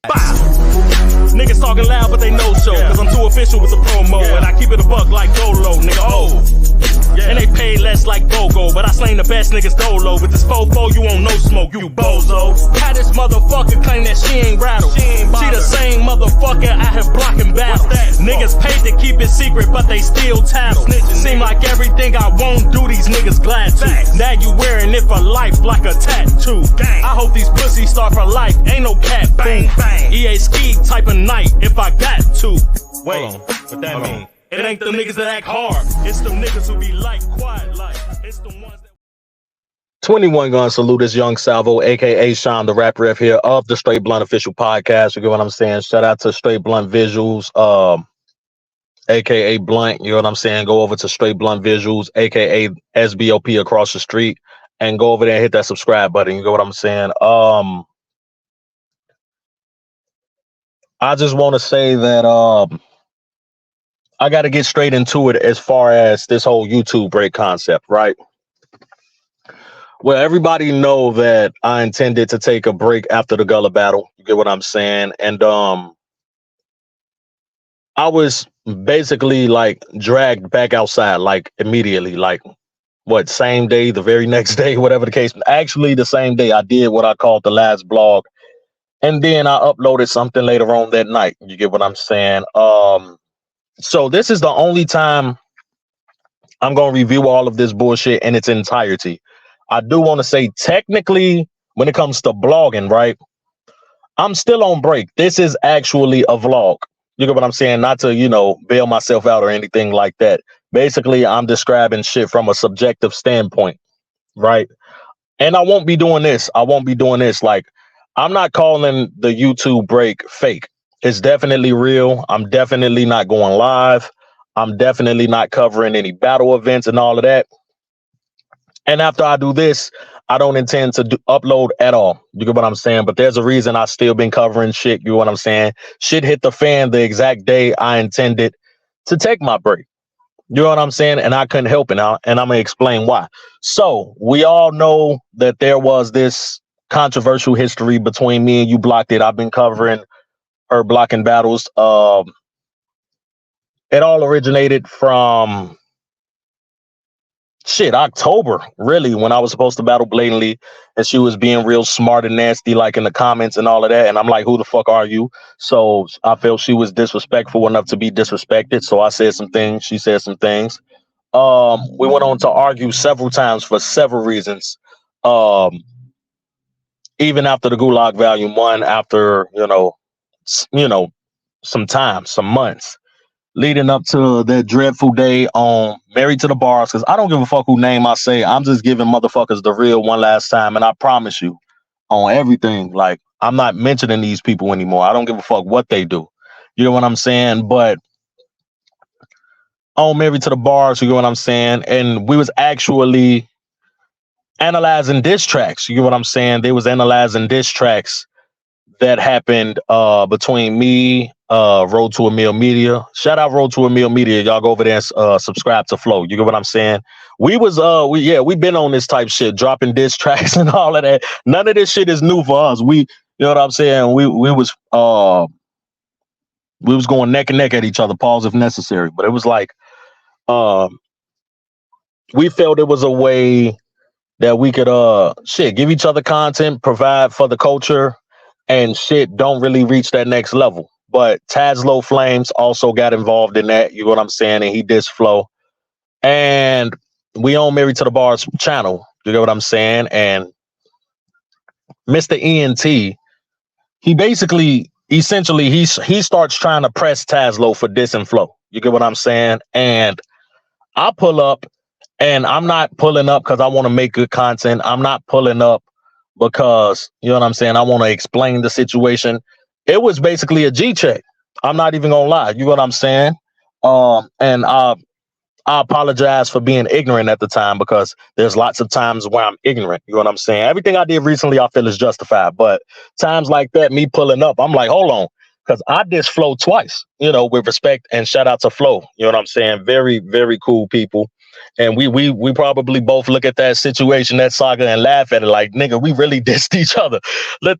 Niggas talking loud, but they no show. Cause I'm too official with the promo. And I keep it a buck like Dolo, nigga. Oh. And they pay less like BOGO. But I slain the best niggas Dolo. With this fofo, you won't no smoke, you bozo. How this motherfucker claim that she ain't rattled? She the same motherfucker I have blocking battles. Niggas paid to keep it secret, but they still tattle. Seem like everything I won't do, these niggas glad to. Now you wearing it for life like a tattoo. I hope these pussies start for life. Ain't no cat bang bang. EA ski type of night if I got to. Wait, what that mean? It ain't the niggas that act hard. It's the niggas who be like quiet like. It's the ones that 21 gun salute is Young Salvo, aka Sean the Rap Ref here of the Straight Blunt Official Podcast. You get what I'm saying? Shout out to Straight Blunt Visuals, aka Blunt. You know what I'm saying? Go over to Straight Blunt Visuals, aka SBOP across the street, and go over there and hit that subscribe button. You get what I'm saying? I just want to say that I got to get straight into it as far as this whole YouTube break concept, right? Well, everybody know that I intended to take a break after the Gullah battle. You get what I'm saying? And I was basically like dragged back outside, like immediately, like what, same day, the very next day, whatever the case. Actually, the same day I did what I called the last blog. And then I uploaded something later on that night. You get what I'm saying? So this is the only time I'm going to review all of this bullshit in its entirety. I do want to say, technically, when it comes to blogging, right, I'm still on break. This is actually a vlog. You get what I'm saying? Not to, you know, bail myself out or anything like that. Basically, I'm describing shit from a subjective standpoint, right? And I won't be doing this. Like, I'm not calling the YouTube break fake. It's definitely real. I'm definitely not going live. I'm definitely not covering any battle events and all of that. And after I do this, I don't intend to upload at all. You get what I'm saying? But there's a reason I still been covering shit. You know what I'm saying? Shit hit the fan the exact day I intended to take my break. You know what I'm saying? And I couldn't help it now. And I'm going to explain why. So we all know that there was this controversial history between me and You Blocked It. I've been covering her blocking battles. It all originated from October, really, when I was supposed to battle Blatantly, and she was being real smart and nasty, like in the comments and all of that. And I'm like, who the fuck are you? So I felt she was disrespectful enough to be disrespected. So I said some things. She said some things. We went on to argue several times for several reasons. Even after the Gulag Volume 1, after, some time, some months, leading up to that dreadful day on Married to the Bars, because I don't give a fuck who name I say. I'm just giving motherfuckers the real one last time, and I promise you, on everything, like, I'm not mentioning these people anymore. I don't give a fuck what they do. You know what I'm saying? But on Married to the Bars, you know what I'm saying? And we was actually analyzing diss tracks. You know what I'm saying? They was analyzing diss tracks that happened between me, Road to a Meal Media. Shout out Road to a Meal Media. Y'all go over there and subscribe to Flow. You get what I'm saying? We been on this type shit, dropping diss tracks and all of that. None of this shit is new for us. You know what I'm saying? We was going neck and neck at each other, pause if necessary. But it was like we felt it was a way that we could give each other content, provide for the culture, and shit don't really reach that next level. But Tazlow Flames also got involved in that. You know what I'm saying? And he dissed Flow. And we own Married to the Bars channel. You know what I'm saying? And Mr. ENT, he starts trying to press Tazlow for dissing Flow. You get what I'm saying? And I pull up, and I'm not pulling up because I want to make good content. I'm not pulling up because, you know what I'm saying, I want to explain the situation. It was basically a G check. I'm not even gonna lie. You know what I'm saying? And I apologize for being ignorant at the time, because there's lots of times where I'm ignorant. You know what I'm saying? Everything I did recently, I feel is justified. But times like that, me pulling up, I'm like, hold on, because I dissed Flow twice, with respect, and shout out to Flow. You know what I'm saying? Very, very cool people. And we probably both look at that situation, that saga, and laugh at it like, nigga, we really dissed each other.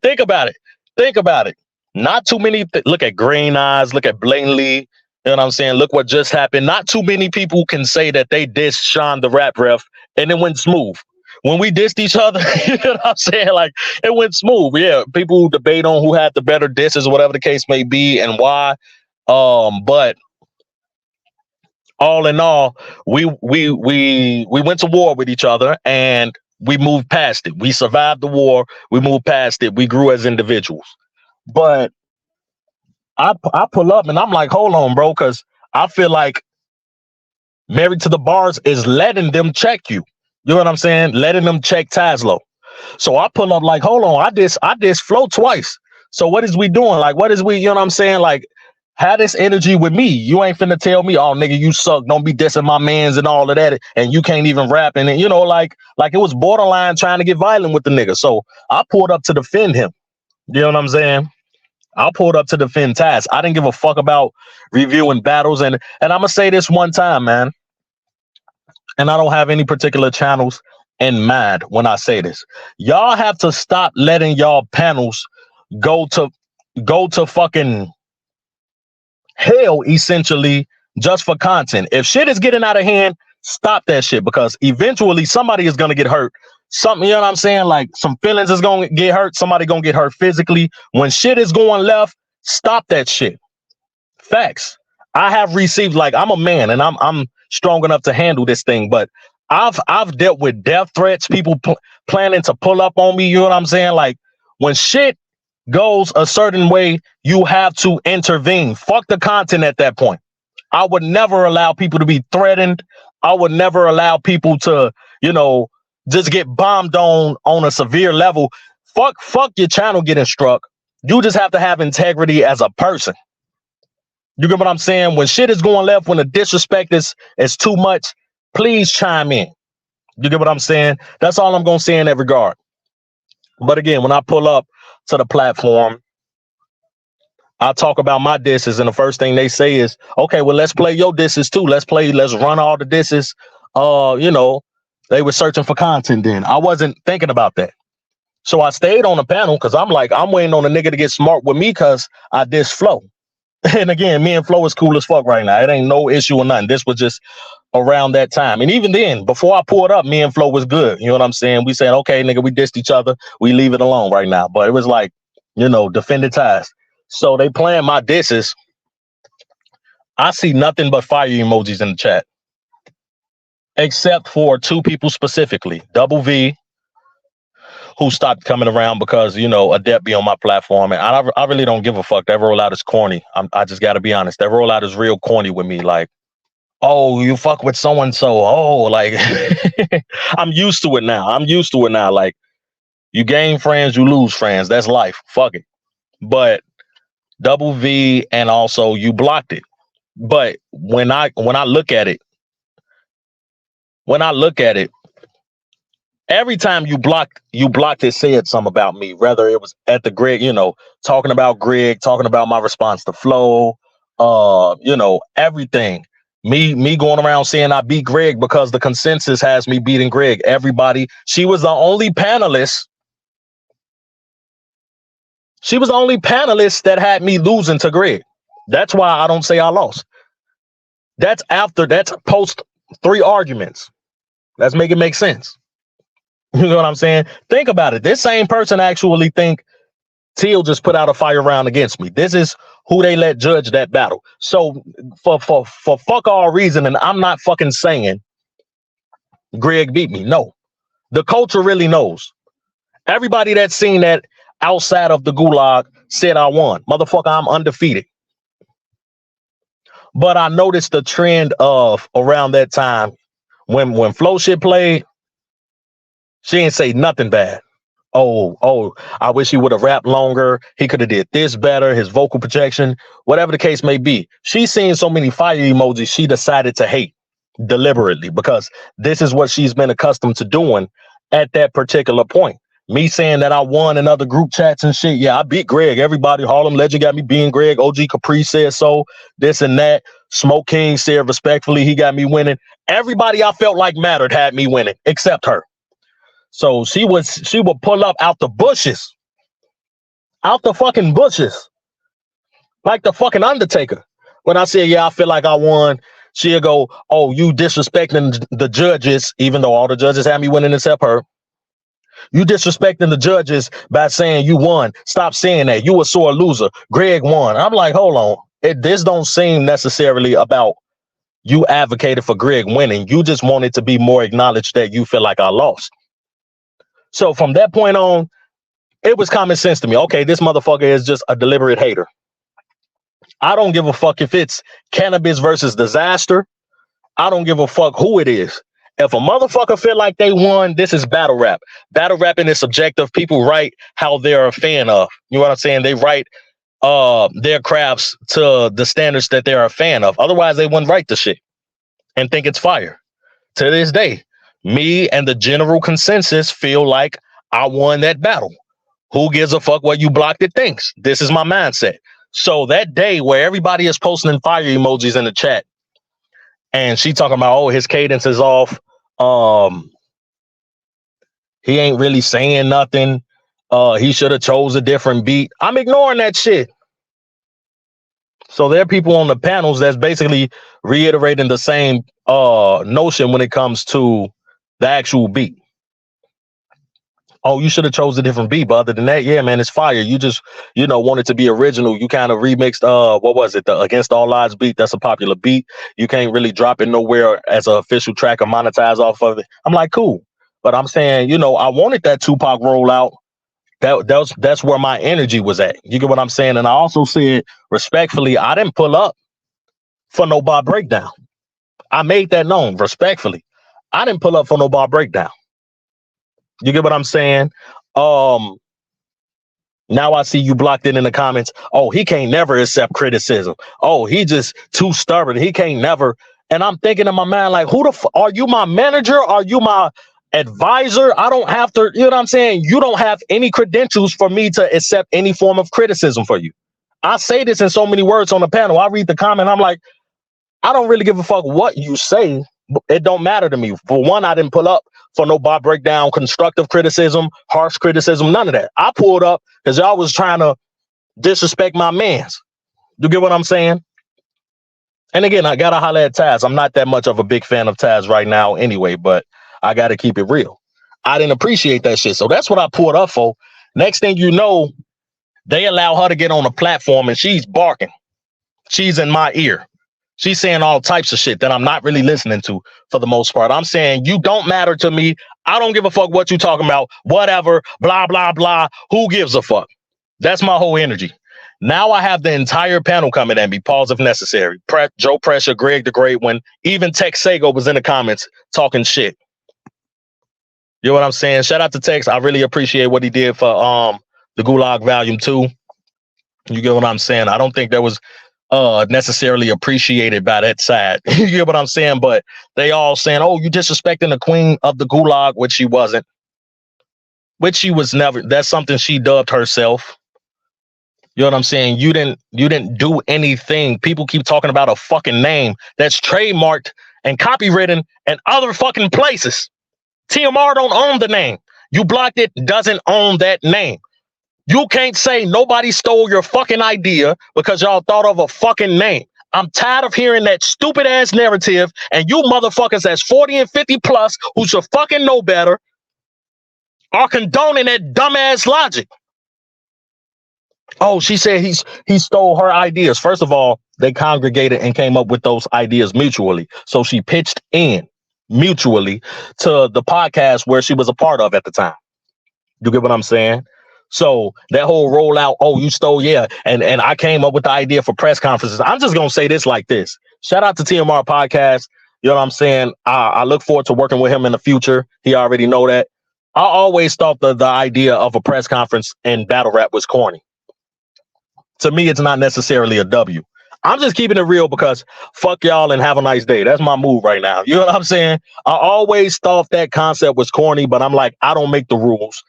Think about it. Not too many. Look at Green Eyes. Look at Blatantly. You know what I'm saying? Look what just happened. Not too many people can say that they dissed Sean the Rap Ref and it went smooth. When we dissed each other, you know what I'm saying? Like, it went smooth. Yeah, people debate on who had the better disses, whatever the case may be, and why. But all in all, we went to war with each other and we moved past it. We survived the war. We moved past it. We grew as individuals. But I pull up and I'm like, hold on, bro, because I feel like Married to the Bars is letting them check you. You know what I'm saying? Letting them check Taslow. So I pull up like, hold on, I did Flow twice. So what is we doing? Like, what is we, you know what I'm saying? Like, have this energy with me. You ain't finna tell me, oh, nigga, you suck. Don't be dissing my mans and all of that. And you can't even rap. And, you know, like it was borderline trying to get violent with the nigga. So I pulled up to defend him. You know what I'm saying? I pulled up to defend Taz. I didn't give a fuck about reviewing battles. And I'm going to say this one time, man. And I don't have any particular channels in mind when I say this. Y'all have to stop letting y'all panels go to fucking hell, essentially, just for content. If shit is getting out of hand, stop that shit, because eventually somebody is gonna get hurt. Something, you know what I'm saying? Like, some feelings is gonna get hurt. Somebody gonna get hurt physically. When shit is going left, stop that shit. Facts. I have received, like, I'm a man and I'm strong enough to handle this thing, but I've dealt with death threats, people planning to pull up on me. You know what I'm saying? Like, when shit goes a certain way, you have to intervene. Fuck the content at that point. I would never allow people to be threatened. I would never allow people to, you know, just get bombed on a severe level. Fuck your channel getting struck. You just have to have integrity as a person. You get what I'm saying? When shit is going left, when the disrespect is too much, please chime in. You get what I'm saying? That's all I'm going to say in that regard. But again, when I pull up to the platform, I talk about my disses, and the first thing they say is, okay, well, let's play your disses too. Let's run all the disses. You know, they were searching for content then. I wasn't thinking about that. So I stayed on the panel because I'm like, I'm waiting on a nigga to get smart with me because I diss Flow. And again, me and Flow is cool as fuck right now. It ain't no issue or nothing. This was just around that time. And even then, before I pulled up, me and Flow was good. You know what I'm saying? We said, okay, nigga, we dissed each other. We leave it alone right now. But it was like, you know, defended ties. So they playing my disses. I see nothing but fire emojis in the chat, except for two people specifically. Double V, who stopped coming around because, you know, Adept be on my platform. And I really don't give a fuck. That rollout is corny. I just got to be honest. That rollout is real corny with me. Like, oh, you fuck with so-and-so. Oh, like, I'm used to it now. Like, you gain friends, you lose friends. That's life. Fuck it. But Double V, and also you blocked it. But when I look at it, every time you blocked it, said something about me, whether it was at the Greg, you know, talking about Greg, talking about my response to Flow, you know, everything. Me going around saying I beat Greg because the consensus has me beating Greg. Everybody, she was the only panelist. She was the only panelist that had me losing to Greg. That's why I don't say I lost. That's post 3 arguments. Let's make it make sense. You know what I'm saying? Think about it. This same person actually think Teal just put out a fire round against me. This is who they let judge that battle. So for fuck all reason, and I'm not fucking saying Greg beat me. No. The culture really knows. Everybody that's seen that outside of the gulag said I won. Motherfucker, I'm undefeated. But I noticed the trend of around that time when Flow shit played, she ain't say nothing bad. Oh, I wish he would have rapped longer. He could have did this better, his vocal projection, whatever the case may be. She's seen so many fire emojis, she decided to hate deliberately because this is what she's been accustomed to doing at that particular point. Me saying that I won in other group chats and shit. Yeah, I beat Greg. Everybody, Harlem Legend got me beating Greg. OG Capri said so, this and that. Smoke King said respectfully he got me winning. Everybody I felt like mattered had me winning, except her. So she would pull up out the bushes. Out the fucking bushes. Like the fucking Undertaker. When I say, yeah, I feel like I won, she'll go, oh, you disrespecting the judges, even though all the judges had me winning except her. You disrespecting the judges by saying you won. Stop saying that. You a sore loser. Greg won. I'm like, hold on. This don't seem necessarily about you advocated for Greg winning. You just wanted to be more acknowledged that you feel like I lost. So from that point on, it was common sense to me. Okay, this motherfucker is just a deliberate hater. I don't give a fuck if it's cannabis versus disaster. I don't give a fuck who it is. If a motherfucker feel like they won, this is battle rap. Battle rapping is subjective. People write how they're a fan of. You know what I'm saying? They write their crafts to the standards that they're a fan of. Otherwise, they wouldn't write the shit and think it's fire. To this day, me and the general consensus feel like I won that battle. Who gives a fuck what you blocked it thinks? This is my mindset. So that day where everybody is posting fire emojis in the chat, and she talking about, oh, his cadence is off. He ain't really saying nothing. He should have chose a different beat. I'm ignoring that shit. So there are people on the panels that's basically reiterating the same notion when it comes to the actual beat. Oh, you should have chose a different beat. But other than that, yeah, man, it's fire. You just, wanted to be original. You kind of remixed, what was it? The Against All Odds beat. That's a popular beat. You can't really drop it nowhere as an official track or monetize off of it. I'm like, cool. But I'm saying, I wanted that Tupac rollout. That's where my energy was at. You get what I'm saying? And I also said, respectfully, I didn't pull up for no bar breakdown. I made that known respectfully. I didn't pull up for no bar breakdown. You get what I'm saying? Now I see you blocked it in the comments. Oh, he can't never accept criticism. Oh, he just too stubborn. He can't never. And I'm thinking in my mind, like, who the are you my manager? Are you my advisor? I don't have to, you know what I'm saying? You don't have any credentials for me to accept any form of criticism for you. I say this in so many words on the panel. I read the comment. I'm like, I don't really give a fuck what you say. It don't matter to me. For one, I didn't pull up for no bar breakdown, constructive criticism, harsh criticism, none of that. I pulled up because y'all was trying to disrespect my mans. You get what I'm saying? And again, I gotta holler at Taz. I'm not that much of a big fan of Taz right now anyway, but I gotta keep it real. I didn't appreciate that shit. So that's what I pulled up for. Next thing you know, they allow her to get on a platform and she's barking. She's in my ear. She's saying all types of shit that I'm not really listening to for the most part. I'm saying, you don't matter to me. I don't give a fuck what you talking about. Whatever, blah, blah, blah. Who gives a fuck? That's my whole energy. Now I have the entire panel coming at me. Pause if necessary. Joe Pressure, Greg the Great One, even Tex Sago was in the comments talking shit. You know what I'm saying? Shout out to Tex. I really appreciate what he did for the Gulag Volume 2. You get what I'm saying? I don't think that was necessarily appreciated by that side. You get what I'm saying? But they all saying, oh, you disrespecting the queen of the Gulag, which she wasn't. Which she was never. That's something she dubbed herself. You know what I'm saying? You didn't do anything. People keep talking about a fucking name that's trademarked and copywritten in other fucking places. TMR don't own the name. You blocked it, doesn't own that name. You can't say nobody stole your fucking idea because y'all thought of a fucking name. I'm tired of hearing that stupid ass narrative, and you motherfuckers that's 40 and 50 plus who should fucking know better are condoning that dumbass logic. Oh, she said he stole her ideas. First of all, they congregated and came up with those ideas mutually. So she pitched in mutually to the podcast where she was a part of at the time. You get what I'm saying? So that whole rollout, oh, you stole, yeah. And I came up with the idea for press conferences. I'm just going to say this like this. Shout out to TMR Podcast. You know what I'm saying? I look forward to working with him in the future. He already know that. I always thought the idea of a press conference in battle rap was corny. To me, it's not necessarily a W. I'm just keeping it real because fuck y'all and have a nice day. That's my move right now. You know what I'm saying? I always thought that concept was corny, but I'm like, I don't make the rules.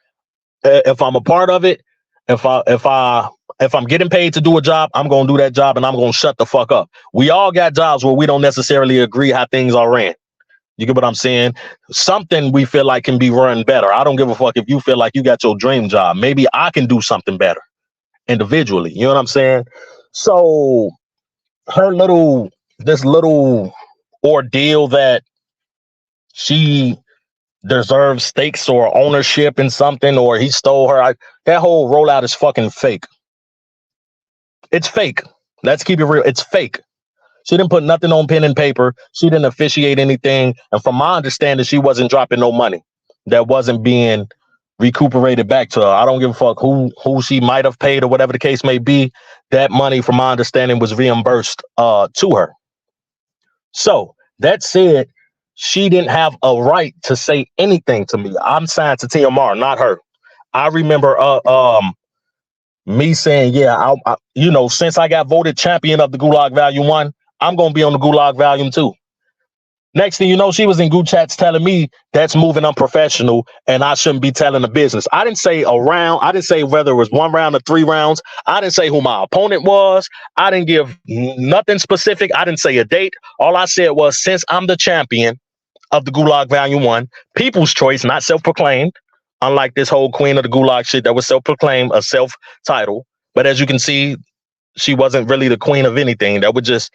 If I'm a part of it, if I'm getting paid to do a job, I'm going to do that job and I'm going to shut the fuck up. We all got jobs where we don't necessarily agree how things are ran. You get what I'm saying? Something we feel like can be run better. I don't give a fuck if you feel like you got your dream job. Maybe I can do something better individually. You know what I'm saying? So this little ordeal that she deserves stakes or ownership in something, or he stole her. That whole rollout is fucking fake. It's fake. Let's keep it real. It's fake. She didn't put nothing on pen and paper. She didn't officiate anything. And from my understanding, she wasn't dropping no money that wasn't being recuperated back to her. I don't give a fuck who she might have paid or whatever the case may be. That money, from my understanding, was reimbursed to her. So that said, she didn't have a right to say anything to me. I'm signed to TMR, not her. I remember me saying, yeah, since I got voted champion of the Gulag Volume 1, I'm going to be on the Gulag Volume 2. Next thing you know, she was in group chats telling me that's moving unprofessional and I shouldn't be telling the business. I didn't say a round. I didn't say whether it was 1 round or 3 rounds. I didn't say who my opponent was. I didn't give nothing specific. I didn't say a date. All I said was, since I'm the champion of the Gulag Volume 1, people's choice, not self-proclaimed, unlike this whole Queen of the Gulag shit that was self-proclaimed, a self-title. But as you can see, she wasn't really the queen of anything. That would just...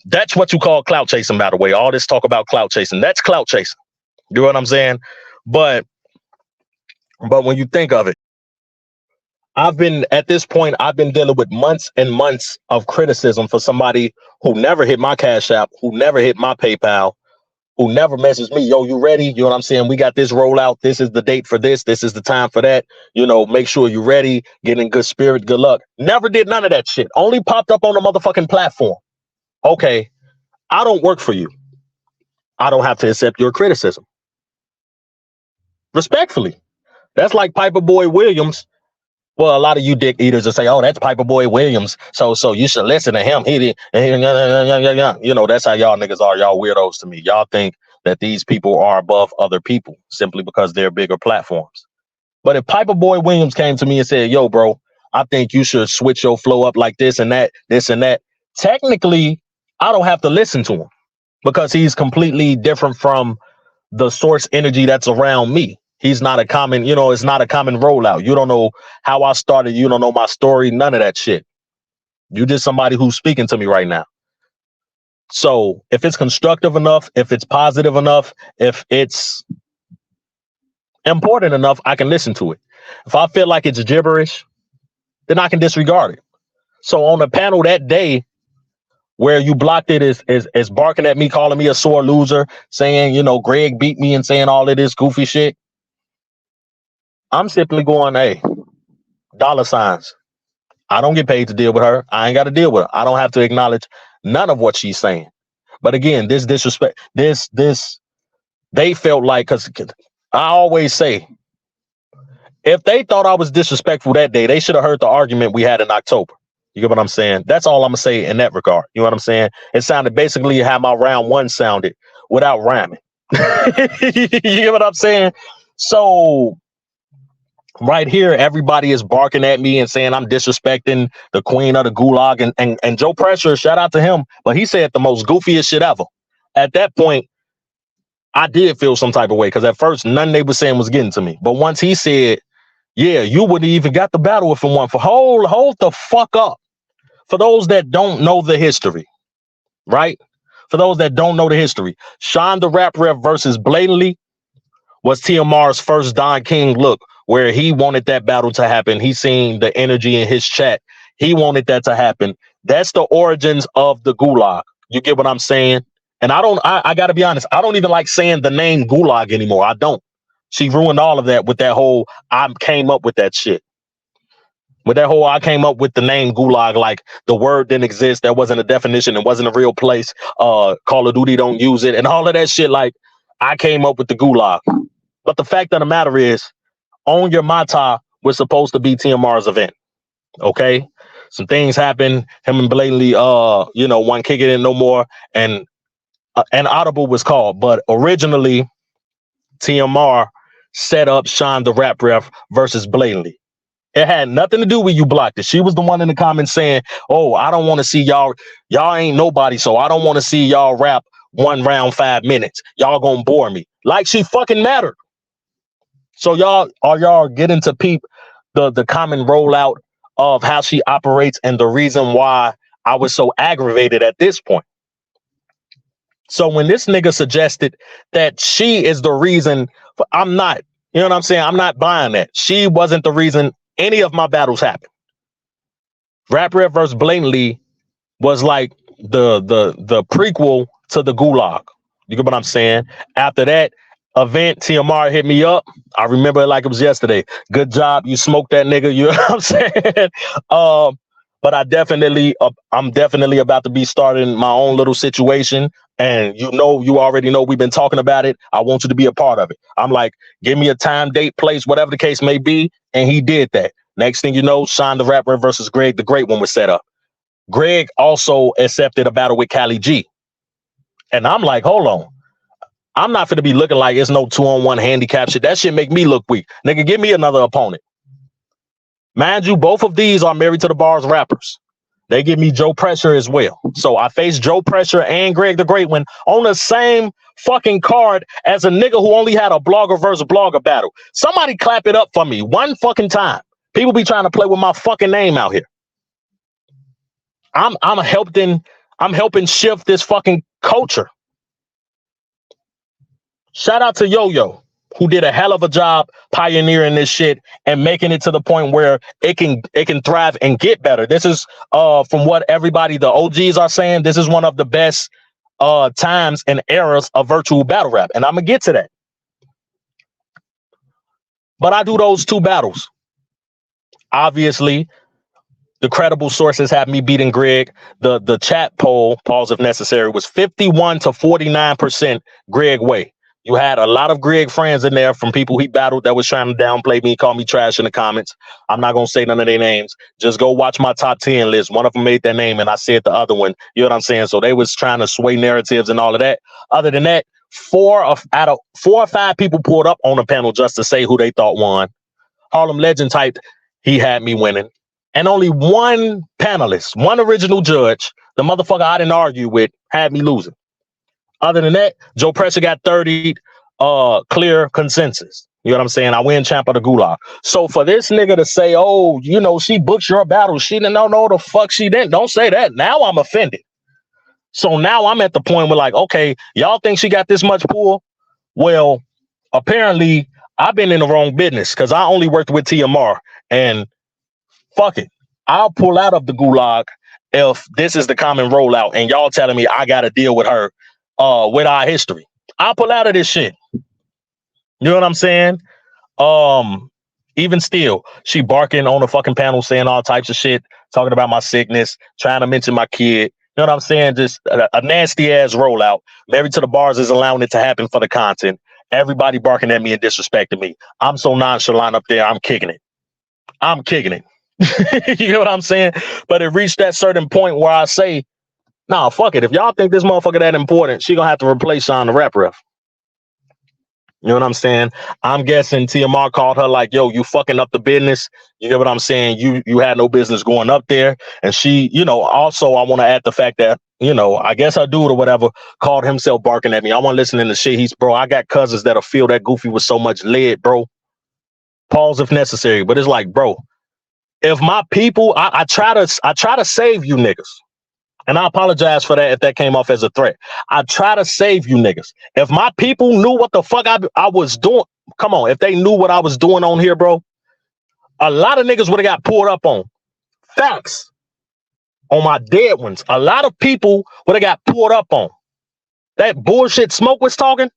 that's what you call clout chasing, by the way. All this talk about clout chasing, that's clout chasing. You know what I'm saying? But when you think of it, I've been dealing with months and months of criticism for somebody who never hit my Cash App, who never hit my PayPal, who never messaged me, yo, you ready? You know what I'm saying? We got this rollout. This is the date for this. This is the time for that. Make sure you're ready. Get in good spirit. Good luck. Never did none of that shit. Only popped up on the motherfucking platform. Okay, I don't work for you. I don't have to accept your criticism. Respectfully. That's like Piper Boy Williams. Well, a lot of you dick eaters will say, oh, that's Piper Boy Williams. So you should listen to him. That's how y'all niggas are. Y'all weirdos to me. Y'all think that these people are above other people simply because they're bigger platforms. But if Piper Boy Williams came to me and said, yo, bro, I think you should switch your flow up like this and that, technically, I don't have to listen to him because he's completely different from the source energy that's around me. He's not a common, it's not a common rollout. You don't know how I started. You don't know my story. None of that shit. You're just somebody who's speaking to me right now. So if it's constructive enough, if it's positive enough, if it's important enough, I can listen to it. If I feel like it's gibberish, then I can disregard it. So on the panel that day, where you blocked it is barking at me, calling me a sore loser, saying, Greg beat me and saying all of this goofy shit. I'm simply going, hey, $signs. I don't get paid to deal with her. I ain't got to deal with her. I don't have to acknowledge none of what she's saying. But again, this disrespect, they felt like, because I always say, if they thought I was disrespectful that day, they should have heard the argument we had in October. You get what I'm saying? That's all I'm going to say in that regard. You know what I'm saying? It sounded basically how my round 1 sounded without rhyming. You get what I'm saying? So right here, everybody is barking at me and saying I'm disrespecting the queen of the Gulag. And Joe Pressure, shout out to him, but he said the most goofiest shit ever. At that point, I did feel some type of way because at first, nothing they were saying was getting to me. But once he said, yeah, you wouldn't even got the battle if it weren't for hold the fuck up. For those that don't know the history, right? For those that don't know the history, Sean the Rap Ref versus Blatantly was TMR's first Don King look, where he wanted that battle to happen. He seen the energy in his chat. He wanted that to happen. That's the origins of the Gulag. You get what I'm saying? And I got to be honest, I don't even like saying the name Gulag anymore. I don't. She ruined all of that with that whole, I came up with that shit. With that whole, I came up with the name Gulag, like the word didn't exist. There wasn't a definition. It wasn't a real place. Call of Duty don't use it. And all of that shit, like, I came up with the Gulag. But the fact of the matter is, On Your Mata was supposed to be TMR's event. Okay? Some things happened. Him and Blatantly, one kicking in no more. And an audible was called. But originally, TMR set up Sean the Rap Ref versus Blatantly. It had nothing to do with you blocked it. She was the one in the comments saying, oh, I don't want to see y'all ain't nobody, so I don't want to see y'all rap 1 round 5 minutes. Y'all gonna bore me. Like she fucking mattered. So y'all getting to peep the common rollout of how she operates and the reason why I was so aggravated at this point. So when this nigga suggested that she is the reason, I'm not, you know what I'm saying? I'm not buying that. She wasn't the reason any of my battles happened. Rap Rev versus Blatantly was like the prequel to the Gulag. You get what I'm saying? After that event, TMR hit me up. I remember it like it was yesterday. Good job. You smoked that nigga. You know what I'm saying? But I'm definitely about to be starting my own little situation. And you already know we've been talking about it. I want you to be a part of it. I'm like, give me a time, date, place, whatever the case may be. And he did that. Next thing you know, Sean the Rapper versus Greg the Great One was set up. Greg also accepted a battle with Cali G. And I'm like, hold on. I'm not going to be looking like it's no 2-on-1 handicap shit. That shit make me look weak. Nigga, give me another opponent. Mind you, both of these are Married to the Bars rappers. They give me Joe Pressure as well. So I faced Joe Pressure and Greg the Great One on the same fucking card as a nigga who only had a blogger versus blogger battle. Somebody clap it up for me one fucking time. People be trying to play with my fucking name out here. I'm helping shift this fucking culture. Shout out to Yo-Yo, who did a hell of a job pioneering this shit and making it to the point where it can thrive and get better. This is from what everybody, the OGs are saying, this is one of the best times and eras of virtual battle rap. And I'm gonna get to that. But I do those two battles. Obviously, the credible sources have me beating Greg. The chat poll, pause if necessary, was 51 to 49% Greg way. You had a lot of Greg friends in there from people he battled that was trying to downplay me, call me trash in the comments. I'm not going to say none of their names. Just go watch my top 10 list. One of them made their name and I said the other one. You know what I'm saying? So they was trying to sway narratives and all of that. Other than that, 4 or 5 people pulled up on the panel just to say who they thought won. Harlem Legend typed, he had me winning. And only one panelist, one original judge, the motherfucker I didn't argue with, had me losing. Other than that, Joe Pressure got 30 clear consensus. You know what I'm saying? I win champ of the Gulag. So for this nigga to say, oh, you know, she booked your battle, she didn't know the fuck she didn't. Don't say that. Now I'm offended. So now I'm at the point where like, okay, y'all think she got this much pull? Well, apparently I've been in the wrong business because I only worked with TMR and fuck it. I'll pull out of the Gulag if this is the common rollout and y'all telling me I got to deal with her with our history. I'll pull out of this shit. You know what I'm saying? Even still, she barking on the fucking panel saying all types of shit, talking about my sickness, trying to mention my kid. You know what I'm saying? Just a nasty ass rollout. Married to the Bars is allowing it to happen for the content. Everybody barking at me and disrespecting me. I'm so nonchalant up there. I'm kicking it. I'm kicking it. You know what I'm saying? But it reached that certain point where I say, nah, fuck it. If y'all think this motherfucker that important, she gonna have to replace Sean the Rap Ref. You know what I'm saying? I'm guessing TMR called her like, yo, you fucking up the business. You know what I'm saying? You had no business going up there. And she, you know, also I want to add the fact that, you know, I guess her dude or whatever called himself barking at me. I want listening to shit. Bro, I got cousins that'll feel that Goofy with so much lead, bro. Pause if necessary. But it's like, bro, if my people, I try to save you niggas. And I apologize for that if that came off as a threat. I try to save you niggas. If my people knew what the fuck I was doing, come on, if they knew what I was doing on here, bro, a lot of niggas would have got pulled up on. Facts. On my dead ones. A lot of people would have got pulled up on. That bullshit Smoke was talking.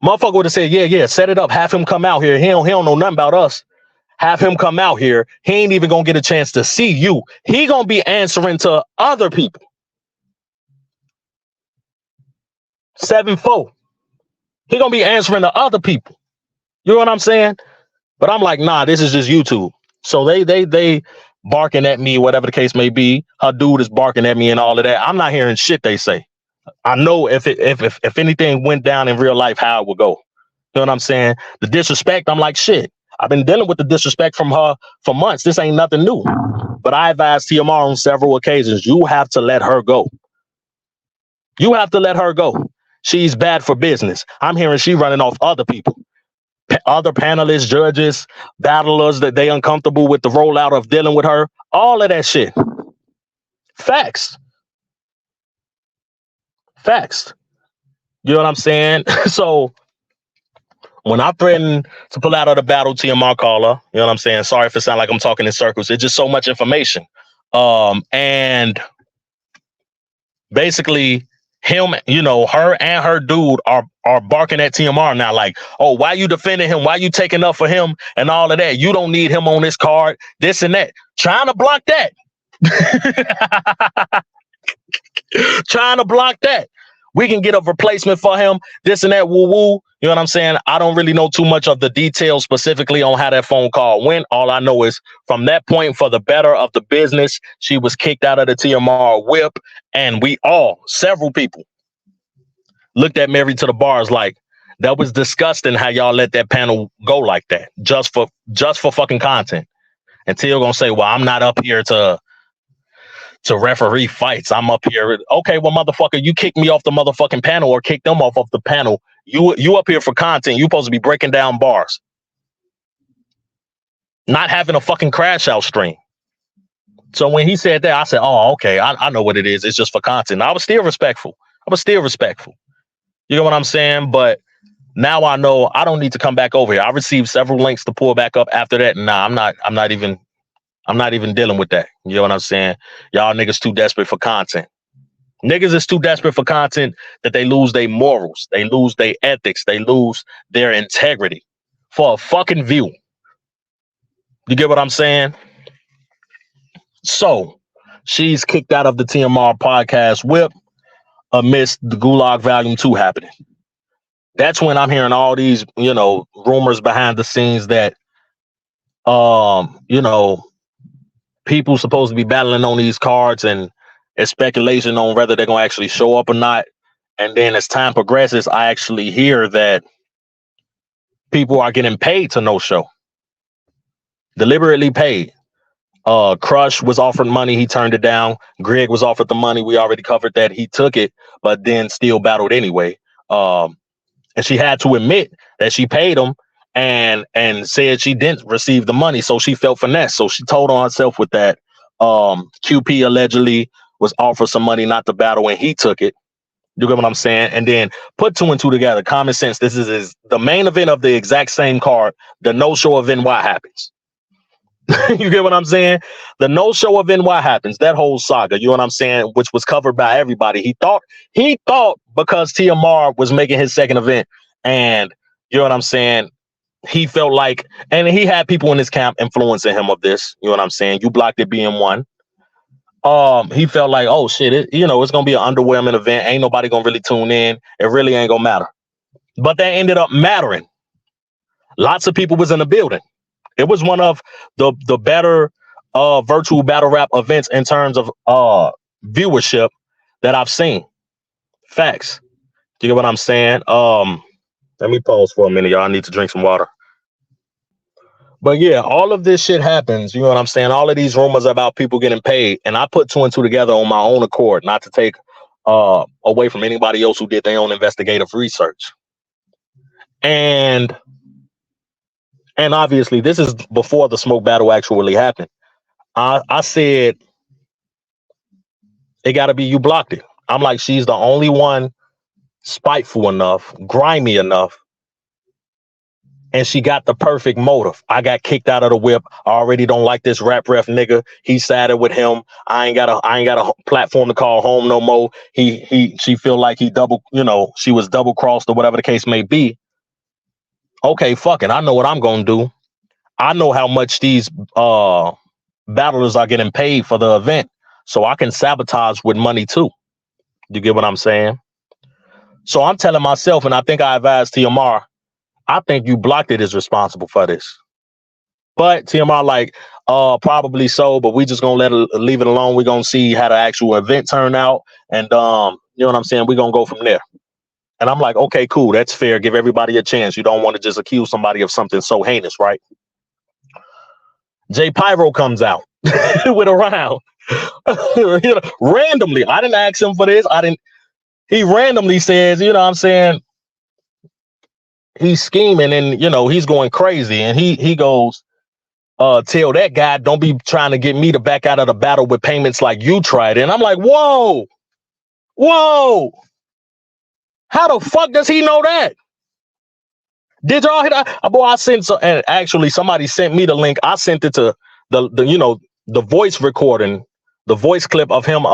Motherfucker would have said, yeah, set it up. Have him come out here. He don't know nothing about us. Have him come out here. He ain't even gonna get a chance to see you. He gonna be answering to other people. 7-4. He gonna be answering to other people. You know what I'm saying? But I'm like, nah, this is just YouTube. So they barking at me, whatever the case may be. Her dude is barking at me and all of that. I'm not hearing shit they say. I know if anything went down in real life, how it would go. You know what I'm saying? The disrespect, I'm like, shit. I've been dealing with the disrespect from her for months. This ain't nothing new. But I advised TMR on several occasions, you have to let her go. You have to let her go. She's bad for business. I'm hearing she running off other people. other panelists, judges, battlers that they uncomfortable with the rollout of dealing with her. All of that shit. Facts. Facts. You know what I'm saying? So when I threatened to pull out of the battle, TMR caller, you know what I'm saying? Sorry if it sounds like I'm talking in circles. It's just so much information. And basically him, you know, her and her dude are barking at TMR now, like, oh, why you defending him? Why you taking up for him and all of that? You don't need him on this card, this and that. Trying to block that. Trying to block that. We can get a replacement for him, this and that, woo-woo. You know what I'm saying? I don't really know too much of the details specifically on how that phone call went. All I know is from that point, for the better of the business, she was kicked out of the TMR whip, and we all, several people, looked at Mary to the bars like, that was disgusting how y'all let that panel go like that, just for fucking content. And Teal gonna say, well, I'm not up here to referee fights. I'm up here. Okay, well, motherfucker, you kicked me off the motherfucking panel or kicked them off of the panel. You up here for content. You supposed to be breaking down bars. Not having a fucking crash out stream. So when he said that, I said, oh, okay, I know what it is. It's just for content. I was still respectful. You know what I'm saying? But now I know I don't need to come back over here. I received several links to pull back up after that. Nah, I'm not even dealing with that. You know what I'm saying? Y'all niggas too desperate for content. Niggas is too desperate for content that they lose their morals. They lose their ethics. They lose their integrity for a fucking view. You get what I'm saying? So she's kicked out of the TMR podcast whip amidst the Gulag Volume 2 happening. That's when I'm hearing all these, you know, rumors behind the scenes that, you know, people supposed to be battling on these cards, and it's speculation on whether they're going to actually show up or not. And then as time progresses, I actually hear that people are getting paid to no show. Deliberately paid. Crush was offered money. He turned it down. Greg was offered the money. We already covered that. He took it, but then still battled anyway. And she had to admit that she paid him and said she didn't receive the money. So she felt finesse. So she told on herself with that. QP allegedly was offered some money not to battle, and he took it. You get what I'm saying? And then put two and two together. Common sense. This is the main event of the exact same card. The no-show of NY happens. You get what I'm saying? The no-show of NY happens. That whole saga, you know what I'm saying? Which was covered by everybody. He thought because TMR was making his second event, and you know what I'm saying? He felt like, and he had people in his camp influencing him of this. You know what I'm saying? You blocked it being one. He felt like, oh shit, it's gonna be an underwhelming event. Ain't nobody gonna really tune in. It really ain't gonna matter. But that ended up mattering. Lots of people was in the building. It was one of the better virtual battle rap events in terms of viewership that I've seen. Facts. Do you get what I'm saying? Let me pause for a minute, y'all. I need to drink some water. But yeah, all of this shit happens. You know what I'm saying? All of these rumors about people getting paid. And I put two and two together on my own accord, not to take away from anybody else who did their own investigative research. And obviously, this is before the smoke battle actually happened. I said, it got to be you blocked it. I'm like, she's the only one spiteful enough, grimy enough, and she got the perfect motive. I got kicked out of the whip. I already don't like this rap ref nigga. He sided with him. I ain't got a platform to call home no more. She feel like he double, she was double crossed or whatever the case may be. Okay, fuck it. I know what I'm gonna do. I know how much these battlers are getting paid for the event, so I can sabotage with money too. You get what I'm saying? So I'm telling myself, and I think I advised TMR, I think you blocked it is responsible for this. But TMR like, probably so, but we just gonna leave it alone. We're gonna see how the actual event turn out, and you know what I'm saying? We're gonna go from there. And I'm like, okay, cool, that's fair. Give everybody a chance. You don't want to just accuse somebody of something so heinous, right? Jay Pyro comes out with a round. Randomly. I didn't ask him for this. He randomly says, you know what I'm saying? he's scheming and he's going crazy. And he goes, tell that guy, don't be trying to get me to back out of the battle with payments like you tried. And I'm like, whoa. How the fuck does he know that? Did y'all hear that? Boy, I sent and actually somebody sent me the link. I sent it to the voice recording, the voice clip of him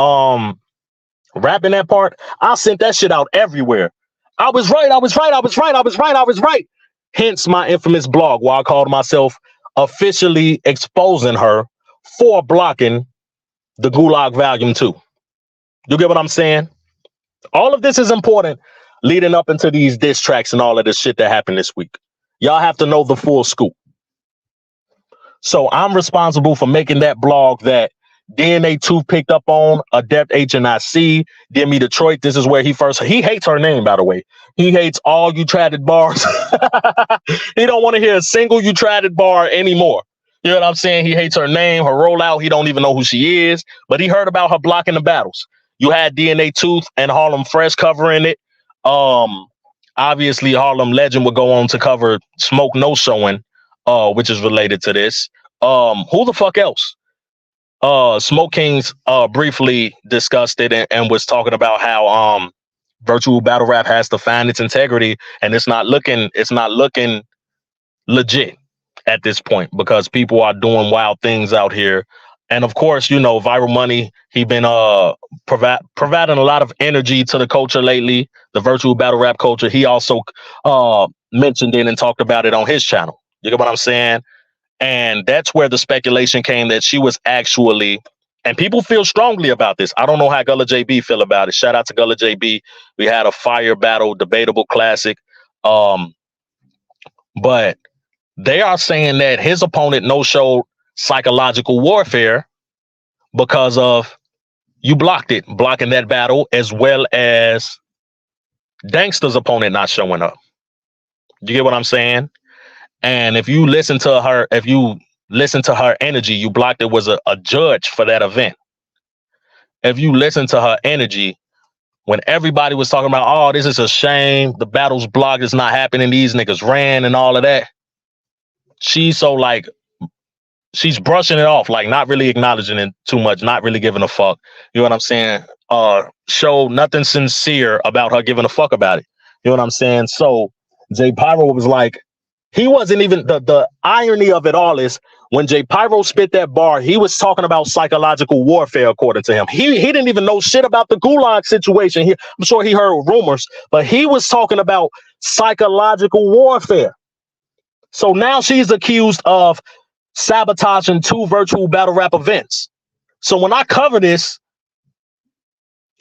rapping that part. I sent that shit out everywhere. I was right. Hence my infamous blog where I called myself officially exposing her for blocking the Gulag Volume 2. You get what I'm saying? All of this is important leading up into these diss tracks and all of this shit that happened this week. Y'all have to know the full scoop. So I'm responsible for making that blog that DNA 2 picked up on, Adept HNIC, dmedetroit. This is where he hates her name, by the way. He hates all you tried it bars. He don't want to hear a single you tried it bar anymore. You know what I'm saying? He hates her name, her rollout. He don't even know who she is, but he heard about her blocking the battles. You had DNA Tooth and Harlem Fresh covering it. Obviously Harlem Legend would go on to cover Smoke No Showing, which is related to this. Who the fuck else? Smoke Kings briefly discussed it and was talking about how virtual battle rap has to find its integrity, and it's not looking legit at this point because people are doing wild things out here. And of course, Viral Money, he been providing a lot of energy to the culture lately, the virtual battle rap culture. He also mentioned it and talked about it on his channel. You get what I'm saying? And that's where the speculation came that she was actually, and people feel strongly about this. I don't know how Gullah JB feel about it. Shout out to Gullah JB. We had a fire battle, debatable classic. But they are saying that his opponent no-showed psychological warfare because of you blocking that battle, as well as Danksta's opponent not showing up. You get what I'm saying? And if you listen to her, energy, you blocked it was a judge for that event. If you listen to her energy, when everybody was talking about, oh, this is a shame, the battle's blocked, it's not happening, these niggas ran and all of that, she's brushing it off, like not really acknowledging it too much, not really giving a fuck. You know what I'm saying? Show nothing sincere about her giving a fuck about it. You know what I'm saying? So J Pyro was like, he wasn't even, the irony of it all is when J Pyro spit that bar, he was talking about psychological warfare, according to him. He didn't even know shit about the Gulag situation. I'm sure he heard rumors, but he was talking about psychological warfare. So now she's accused of sabotaging 2 virtual battle rap events. So when I cover this,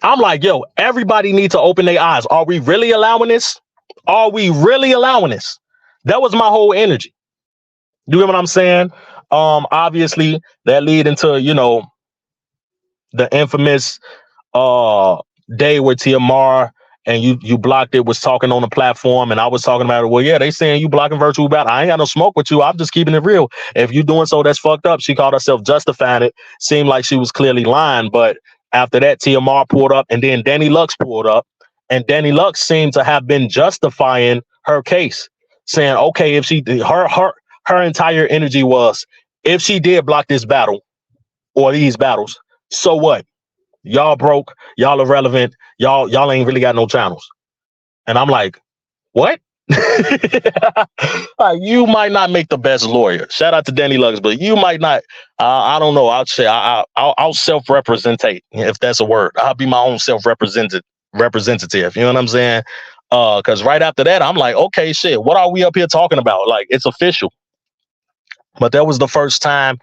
I'm like, yo, everybody needs to open their eyes. Are we really allowing this? Are we really allowing this? That was my whole energy. You get what I'm saying? Obviously that lead into, the infamous day where TMR and you blocked it was talking on the platform, and I was talking about it. Well, yeah, they saying you blocking virtual battle. I ain't got no smoke with you. I'm just keeping it real. If you doing so, that's fucked up. She called herself justifying it. Seemed like she was clearly lying, but after that, TMR pulled up, and then Danny Lux pulled up, and Danny Lux seemed to have been justifying her case, saying, okay, if she her entire energy was, if she did block this battle or these battles, so what? Y'all broke, y'all irrelevant, y'all ain't really got no channels. And I'm like, what? You might not make the best lawyer. Shout out to Danny Lux, but you might not. I don't know. I'll say I'll self-representate, if that's a word. I'll be my own self-representative. You know what I'm saying? Because right after that, I'm like, okay, shit. What are we up here talking about? Like, it's official. But that was the first time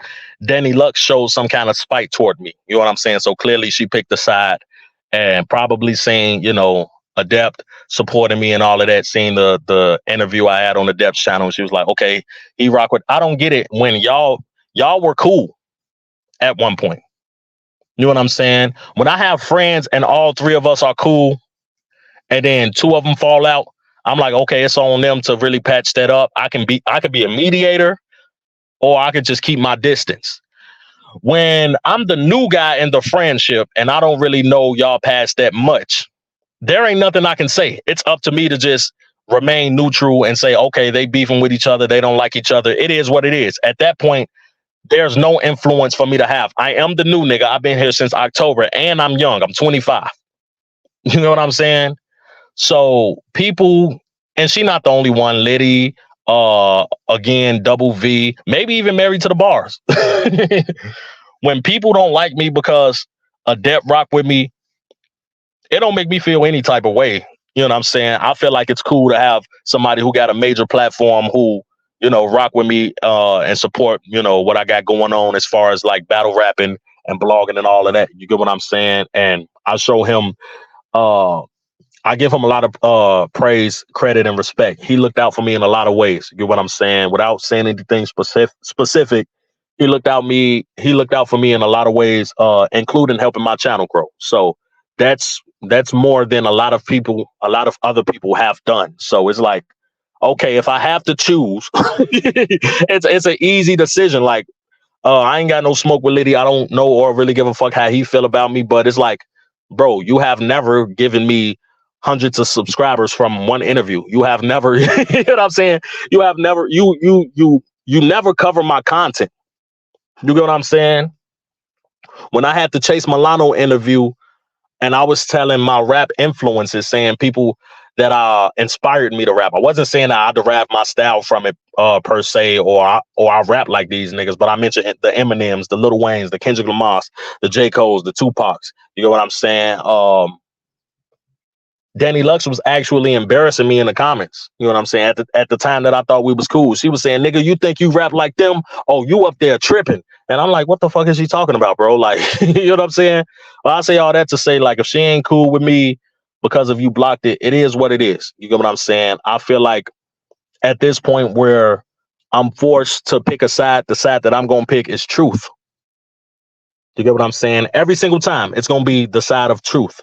Danny Lux showed some kind of spite toward me. You know what I'm saying? So clearly she picked a side and probably saying, Adept supporting me and all of that, seeing the interview I had on Adept's channel. She was like, okay, he rock with, I don't get it when y'all were cool at one point. You know what I'm saying? When I have friends and all 3 of us are cool and then 2 of them fall out, I'm like, okay, it's on them to really patch that up. I could be a mediator, or I could just keep my distance. When I'm the new guy in the friendship and I don't really know y'all past that much, there ain't nothing I can say. It's up to me to just remain neutral and say, okay, they beefing with each other, they don't like each other. It is what it is. At that point, there's no influence for me to have. I am the new nigga. I've been here since October, and I'm young. I'm 25. You know what I'm saying? So people, and she not the only one. Liddy, again, Double V, maybe even Married to the Bars. When people don't like me because Adept rock with me, it don't make me feel any type of way. You know what I'm saying? I feel like it's cool to have somebody who got a major platform who, rock with me and support, what I got going on as far as like battle rapping and blogging and all of that. You get what I'm saying? And I show him, I give him a lot of praise, credit, and respect. He looked out for me in a lot of ways. You get what I'm saying? Without saying anything specific, he looked out for me in a lot of ways, including helping my channel grow. So that's more than a lot of other people have done. So it's like, okay, if I have to choose, it's an easy decision. Like, I ain't got no smoke with Liddy. I don't know or really give a fuck how he feel about me. But it's like, bro, you have never given me hundreds of subscribers from one interview. You have never, you know what I'm saying? You have never, you never cover my content. You get what I'm saying? When I had the Chase Milano interview and I was telling my rap influences, saying people that inspired me to rap. I wasn't saying that I derived my style from it per se, or I rap like these niggas, but I mentioned the Eminems, the Lil Waynes, the Kendrick Lamars, the J. Coles, the Tupacs. You get what I'm saying? Danny Lux was actually embarrassing me in the comments. You know what I'm saying? At the time that I thought we was cool, she was saying, "Nigga, you think you rap like them? Oh, you up there tripping?" And I'm like, "What the fuck is she talking about, bro?" Like, you know what I'm saying? Well, I say all that to say, like, if she ain't cool with me because of you blocked it, it is what it is. You get what I'm saying? I feel like at this point where I'm forced to pick a side, the side that I'm gonna pick is truth. You get what I'm saying? Every single time, it's gonna be the side of truth.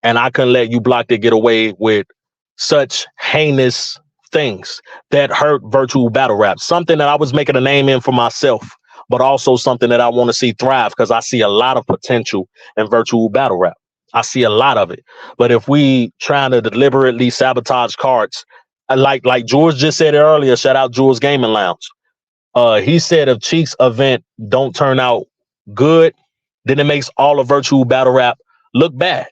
And I couldn't let you block it get away with such heinous things that hurt virtual battle rap. Something that I was making a name in for myself, but also something that I want to see thrive because I see a lot of potential in virtual battle rap. I see a lot of it. But if we trying to deliberately sabotage cards, like George just said earlier, shout out Jules Gaming Lounge. He said if Cheek's event don't turn out good, then it makes all of virtual battle rap look bad.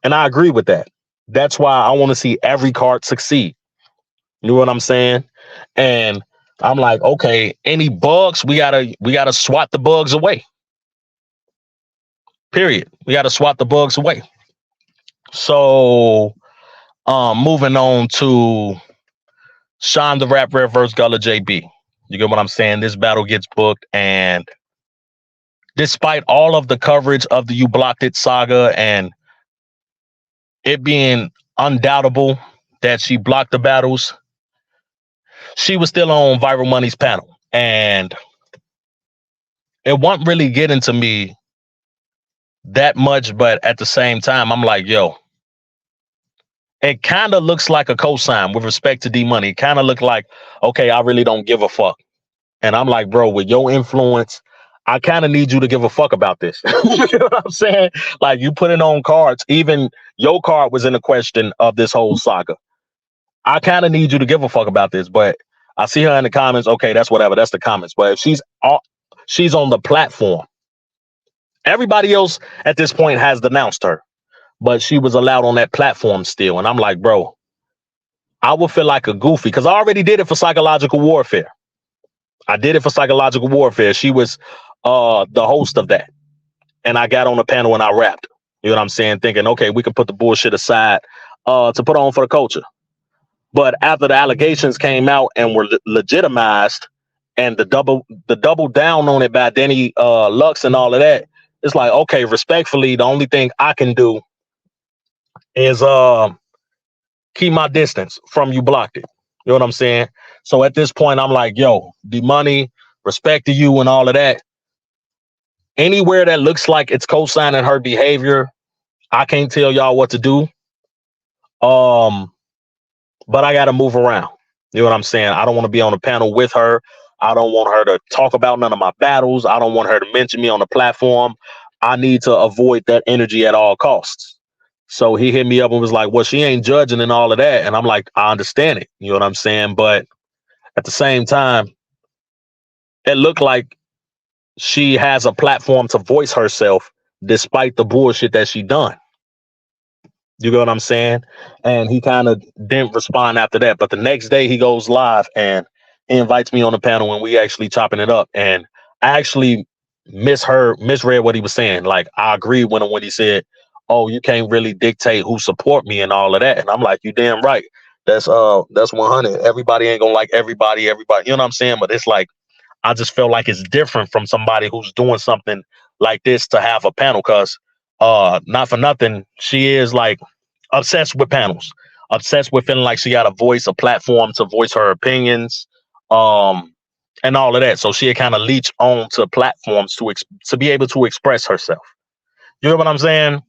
And I agree with that. That's why I want to see every card succeed. You know what I'm saying? And I'm like, okay, any bugs, we gotta swat the bugs away. Period. We gotta swat the bugs away. So moving on to Sean the Rap Rare versus Gullah JB. You get what I'm saying? This battle gets booked, and despite all of the coverage of the You Blocked It saga and it being undoubtable that she blocked the battles, she was still on Viral Money's panel. And it wasn't really getting to me that much, but at the same time, I'm like, yo, it kind of looks like a cosign with respect to D Money. It kind of looked like, okay, I really don't give a fuck. And I'm like, bro, with your influence, I kind of need you to give a fuck about this. You know what I'm saying? Like, you put it on cards. Even your card was in the question of this whole saga. I kind of need you to give a fuck about this. But I see her in the comments. Okay, that's whatever. That's the comments. But if she's on the platform, everybody else at this point has denounced her, but she was allowed on that platform still. And I'm like, bro, I would feel like a goofy because I already did it for psychological warfare. I did it for psychological warfare. She was the host of that. And I got on the panel and I rapped. You know what I'm saying? Thinking, okay, we can put the bullshit aside to put on for the culture. But after the allegations came out and were legitimized and the double down on it by Danny Lux and all of that, it's like, okay, respectfully, the only thing I can do is keep my distance from You Blocked It. You know what I'm saying? So at this point, I'm like, yo, the money, respect to you and all of that. Anywhere that looks like it's co-signing her behavior, I can't tell y'all what to do. But I got to move around. You know what I'm saying? I don't want to be on a panel with her. I don't want her to talk about none of my battles. I don't want her to mention me on the platform. I need to avoid that energy at all costs. So he hit me up and was like, well, she ain't judging and all of that. And I'm like, I understand it. You know what I'm saying? But at the same time, it looked like she has a platform to voice herself despite the bullshit that she done. You get what I'm saying? And he kind of didn't respond after that. But the next day he goes live and he invites me on the panel and we actually chopping it up. And I actually misread what he was saying. Like I agree when he said, oh, you can't really dictate who support me and all of that. And I'm like, you damn right. That's 100. Everybody ain't gonna like everybody, you know what I'm saying? But it's like I just feel like it's different from somebody who's doing something like this to have a panel, because not for nothing, she is like obsessed with panels, obsessed with feeling like she got a voice, a platform to voice her opinions, and all of that. So she kind of leech on to platforms to be able to express herself. You know what I'm saying?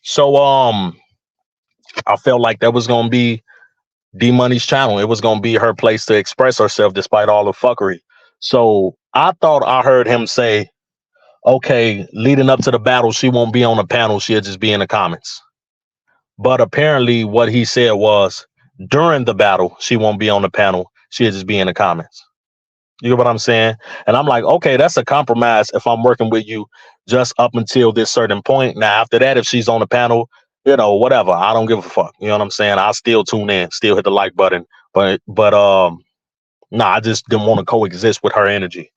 So I felt like that was gonna be D Money's channel. It was gonna be her place to express herself despite all the fuckery. So I thought I heard him say, okay, leading up to the battle, she won't be on the panel, she'll just be in the comments. But apparently what he said was during the battle, she won't be on the panel, she'll just be in the comments. You know what I'm saying? And I'm like, okay, that's a compromise if I'm working with you just up until this certain point. Now, after that, if she's on the panel, you know, whatever, I don't give a fuck. You know what I'm saying? I'll still tune in, still hit the like button. But I just didn't want to coexist with her energy.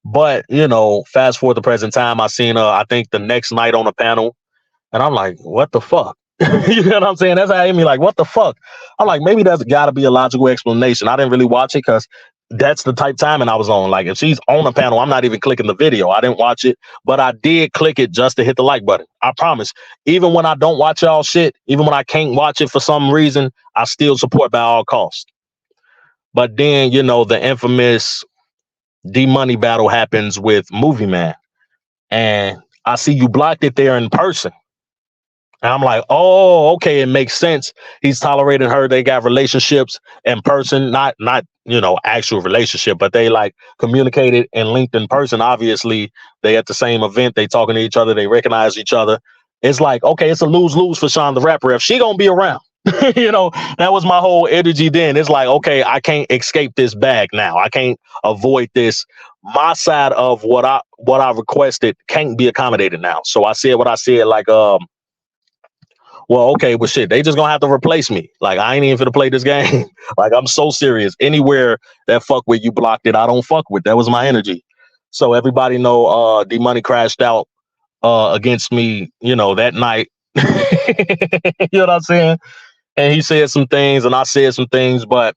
But, you know, fast forward to present time, I seen her, I think the next night on the panel, and I'm like, what the fuck? You know what I'm saying? That's how it hit me, like, what the fuck? I'm like, maybe there's got to be a logical explanation. I didn't really watch it because that's the type timing I was on. Like, if she's on the panel, I'm not even clicking the video. I didn't watch it, but I did click it just to hit the like button. I promise. Even when I don't watch y'all shit, even when I can't watch it for some reason, I still support by all costs. But then, you know, the infamous D Money battle happens with Movie Man, and I see you blocked it there in person. And I'm like, oh, okay, it makes sense. He's tolerating her. They got relationships in person, not you know, actual relationship, but they like communicated and linked in person. Obviously, they at the same event, they talking to each other, they recognize each other. It's like, okay, it's a lose-lose for Sean the Rapper if she gonna be around. You know, that was my whole energy then. It's like, okay, I can't escape this bag now. I can't avoid this. My side of what I requested can't be accommodated now. So I said what I said, like, well, okay, well, shit, they just gonna have to replace me. Like, I ain't even finna play this game. Like, I'm so serious. Anywhere that fuck with you blocked it, I don't fuck with. That was my energy. So everybody know D Money crashed out against me, you know, that night. You know what I'm saying? And he said some things and I said some things, but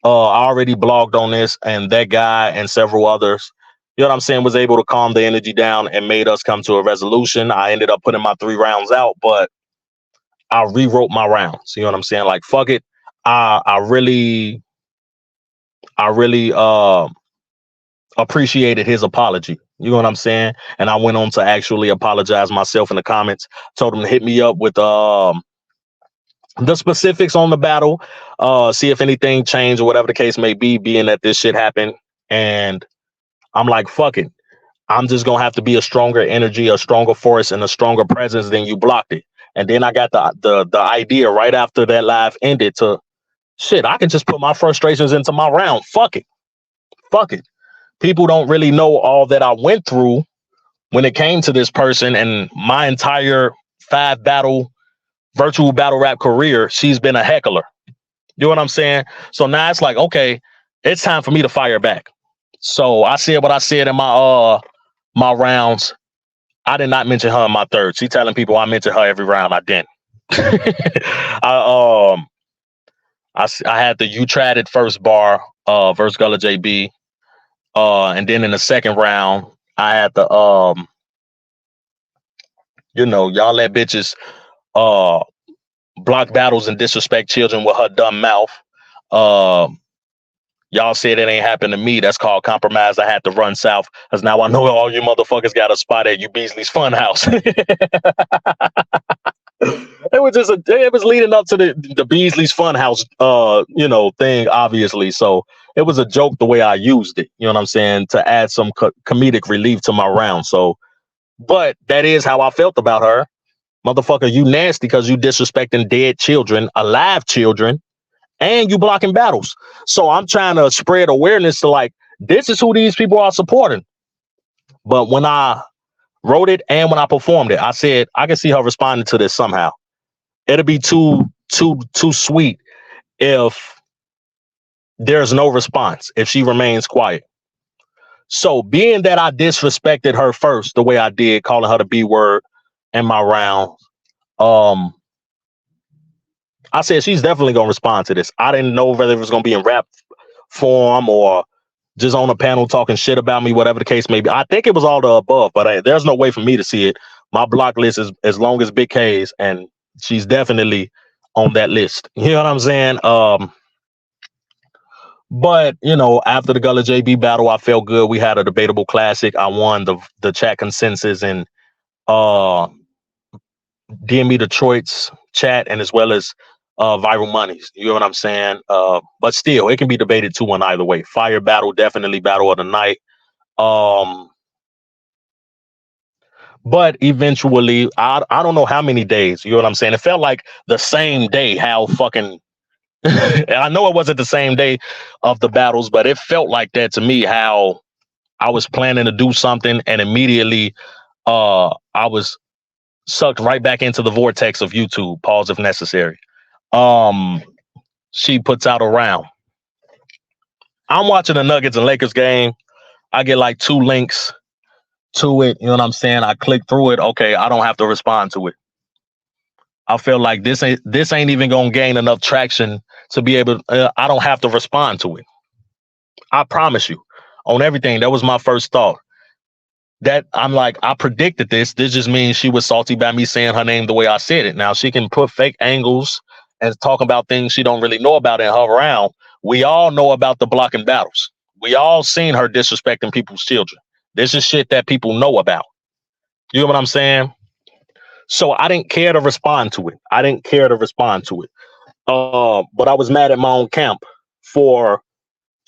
I already blogged on this, and that guy and several others, you know what I'm saying, was able to calm the energy down and made us come to a resolution. I ended up putting my 3 rounds out, but I rewrote my rounds. You know what I'm saying? Like, fuck it. I really appreciated his apology. You know what I'm saying? And I went on to actually apologize myself in the comments. Told him to hit me up with the specifics on the battle, see if anything changed or whatever the case may be, being that this shit happened. And I'm like, fuck it. I'm just gonna have to be a stronger energy, a stronger force, and a stronger presence than you blocked it. And then I got the idea right after that live ended to, shit, I can just put my frustrations into my round. Fuck it. Fuck it. People don't really know all that I went through when it came to this person, and my entire 5 virtual battle rap career, she's been a heckler. You know what I'm saying? So now it's like, okay, it's time for me to fire back. So I said what I said in my rounds. I did not mention her in my third. She telling people I mention her every round. I didn't. I had the "You Tried It" first bar versus Gullah JB, and then in the second round I had the you know, y'all let bitches block battles and disrespect children with her dumb mouth. Y'all said it ain't happened to me. That's called compromise. I had to run south because now I know all you motherfuckers got a spot at you Beasley's Funhouse. It was leading up to the Beasley's Funhouse, you know, thing, obviously. So it was a joke the way I used it. You know what I'm saying? To add some comedic relief to my round. So, but that is how I felt about her. Motherfucker, you nasty because you disrespecting dead children, alive children, and you blocking battles. So I'm trying to spread awareness to like, this is who these people are supporting. But when I wrote it and when I performed it, I said, I can see her responding to this somehow. It'll be too sweet if there's no response, if she remains quiet. So being that I disrespected her first the way I did, calling her the B word in my round, I said she's definitely gonna respond to this. I didn't know whether it was gonna be in rap form or just on a panel talking shit about me, whatever the case may be. I think it was all the above, but there's no way for me to see it. My block list is as long as Big K's, and she's definitely on that list. You know what I'm saying? But you know, after the Gullah JB battle, I felt good. We had a debatable classic. I won the chat consensus and dmedetroit's chat, and as well as viral monies. You know what I'm saying? But still, it can be debated 2-1 either way. Fire battle, definitely battle of the night. But eventually, I don't know how many days. You know what I'm saying? It felt like the same day. How fucking I know it wasn't the same day of the battles, but it felt like that to me. How I was planning to do something, and immediately, I was sucked right back into the vortex of YouTube. Pause if necessary. She puts out a round. I'm watching the Nuggets and Lakers game. I get like 2 links to it. You know what I'm saying? I click through it. Okay, I don't have to respond to it. I feel like this ain't even gonna gain enough traction to be able. I don't have to respond to it. I promise you, on everything. That was my first thought. That I'm like, I predicted this. This just means she was salty by me saying her name the way I said it. Now she can put fake angles and talk about things she don't really know about in her round. We all know about the blocking battles. We all seen her disrespecting people's children. This is shit that people know about. You know what I'm saying? So I didn't care to respond to it. But I was mad at my own camp for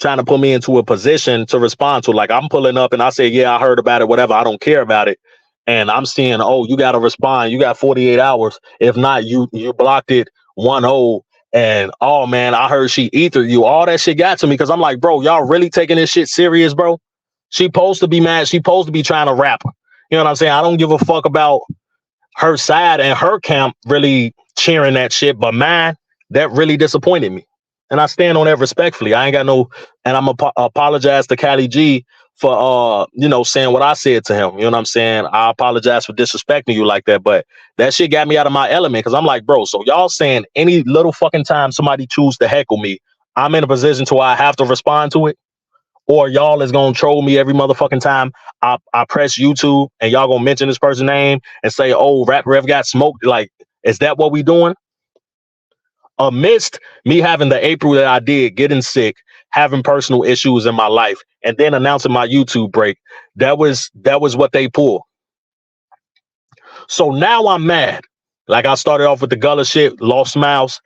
trying to put me into a position to respond to. Like, I'm pulling up and I say, yeah, I heard about it, whatever. I don't care about it. And I'm seeing, oh, you got to respond. You got 48 hours. If not, you blocked it 1-0. And oh man, I heard she ethered you. All that shit got to me because I'm like, bro, y'all really taking this shit serious, bro? She supposed to be mad. She supposed to be trying to rap. You know what I'm saying? I don't give a fuck about her side and her camp really cheering that shit, but mine, that really disappointed me. And I stand on that respectfully. I ain't got no, and I'm apologize to Cali G for saying what I said to him. You know what I'm saying? I apologize for disrespecting you like that, but that shit got me out of my element because I'm like, bro, so y'all saying any little fucking time somebody choose to heckle me, I'm in a position to where I have to respond to it? Or y'all is gonna troll me every motherfucking time I press YouTube and y'all gonna mention this person's name and say, oh, Rap Rev got smoked? Like, is that what we doing? Amidst me having the April that I did, getting sick, having personal issues in my life, and then announcing my YouTube break, that was what they pulled. So now I'm mad. Like, I started off with the Gullah shit, lost smiles.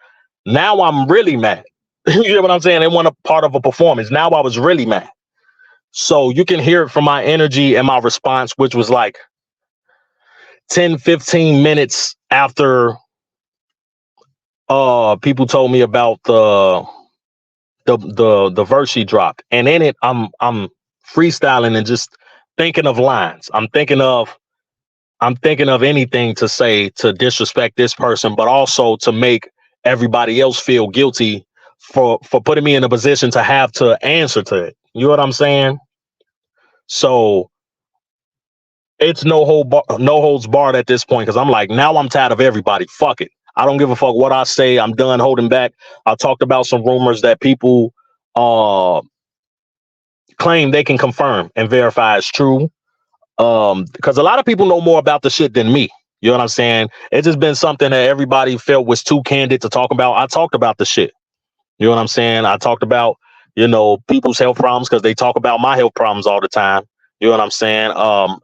Now I'm really mad. You know what I'm saying? They want a part of a performance. Now I was really mad. So you can hear it from my energy and my response, which was like 10, 15 minutes after people told me about the verse she dropped. And in it, I'm freestyling and just thinking of lines. I'm thinking of anything to say to disrespect this person, but also to make everybody else feel guilty for putting me in a position to have to answer to it. You know what I'm saying? So it's no holds barred at this point, because I'm like, now I'm tired of everybody. Fuck it. I don't give a fuck what I say. I'm done holding back. I talked about some rumors that people claim they can confirm and verify is true. Because a lot of people know more about the shit than me. You know what I'm saying? It's just been something that everybody felt was too candid to talk about. I talked about the shit. You know what I'm saying? I talked about, people's health problems because they talk about my health problems all the time. You know what I'm saying?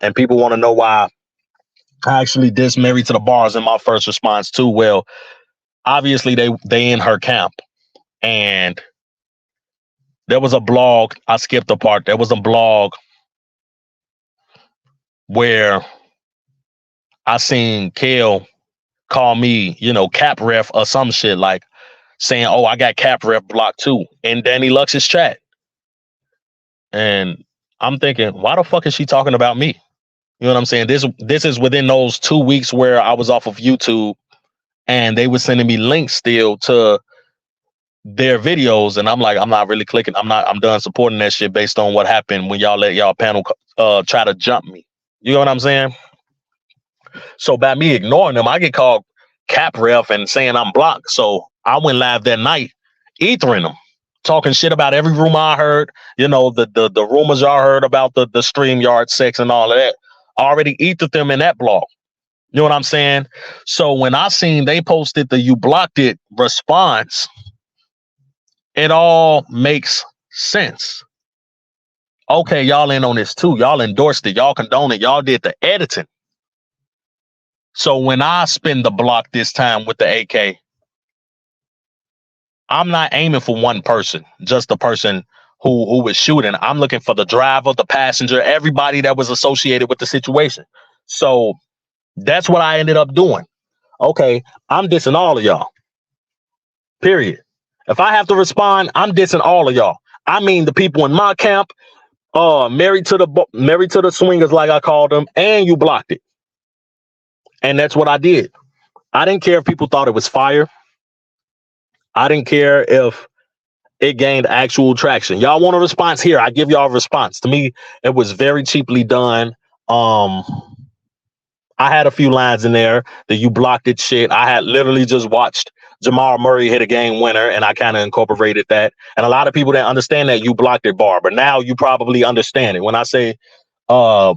And people want to know why I actually diss Married to the Bars in my first response too. Well, obviously they in her camp. And there was a blog, I skipped the part. There was a blog where I seen Kale call me, cap ref or some shit, like saying, oh, I got cap ref blocked too in Danny Lux's chat. And I'm thinking, why the fuck is she talking about me? You know what I'm saying? This is within those 2 weeks where I was off of YouTube and they were sending me links still to their videos. And I'm like, I'm not really clicking. I'm done supporting that shit based on what happened when y'all let y'all panel try to jump me. You know what I'm saying? So by me ignoring them, I get called cap ref and saying I'm blocked. So I went live that night, ethering them, talking shit about every rumor I heard, the rumors y'all heard about the StreamYard sex and all of that. I already ethered them in that blog. You know what I'm saying? So when I seen they posted the "you blocked it" response, it all makes sense. Okay, y'all in on this too. Y'all endorsed it. Y'all condoned it. Y'all did the editing. So when I spin the block this time with the AK, I'm not aiming for one person, just the person who was shooting. I'm looking for the driver, the passenger, everybody that was associated with the situation. So that's what I ended up doing. Okay, I'm dissing all of y'all. Period. If I have to respond, I'm dissing all of y'all. I mean the people in my camp, married to the swingers, like I called them, and you blocked it. And that's what I did. I didn't care if people thought it was fire. I didn't care if it gained actual traction. Y'all want a response? Here, I give y'all a response. To me, it was very cheaply done. I had a few lines in there that "you blocked it" shit. I had literally just watched Jamal Murray hit a game winner, and I kind of incorporated that. And a lot of people didn't understand that "you blocked it" bar, but now you probably understand it. When I say, but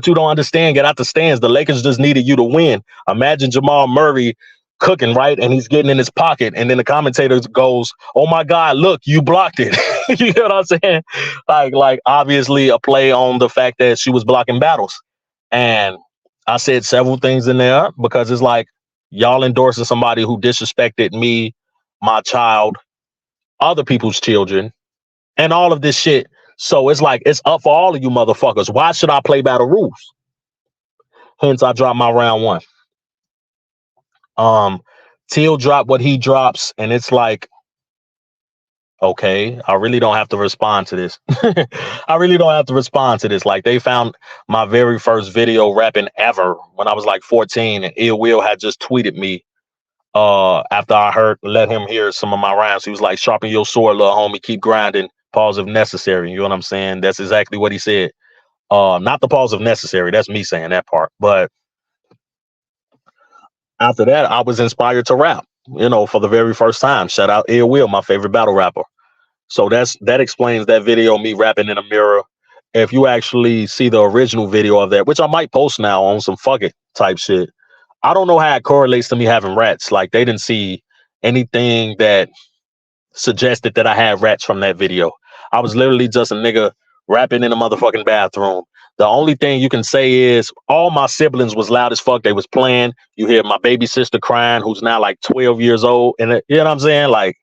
you don't understand, get out the stands. The Lakers just needed you to win. Imagine Jamal Murray cooking, right? And he's getting in his pocket. And then the commentator goes, "Oh my God, look, you blocked it." You know what I'm saying? Like obviously a play on the fact that she was blocking battles. And I said several things in there because it's like y'all endorsing somebody who disrespected me, my child, other people's children, and all of this shit. So it's like, it's up for all of you motherfuckers. Why should I play by the rules? Hence, I dropped my round one. Teal dropped what he drops, and it's like, okay, I really don't have to respond to this. I really don't have to respond to this. Like, they found my very first video rapping ever when I was like 14, and Ill Will had just tweeted me after I let him hear some of my rhymes. He was like, "Sharpen your sword, little homie, keep grinding, pause if necessary." You know what I'm saying? That's exactly what he said. Not the pause if necessary. That's me saying that part. But after that, I was inspired to rap, for the very first time. Shout out Ill Will, my favorite battle rapper. So that explains that video, me rapping in a mirror. If you actually see the original video of that, which I might post now on some fuck it type shit, I don't know how it correlates to me having rats. Like, they didn't see anything that suggested that I had rats from that video. I was literally just a nigga rapping in a motherfucking bathroom. The only thing you can say is all my siblings was loud as fuck. They was playing. You hear my baby sister crying, who's now like 12 years old. And you know what I'm saying? Like,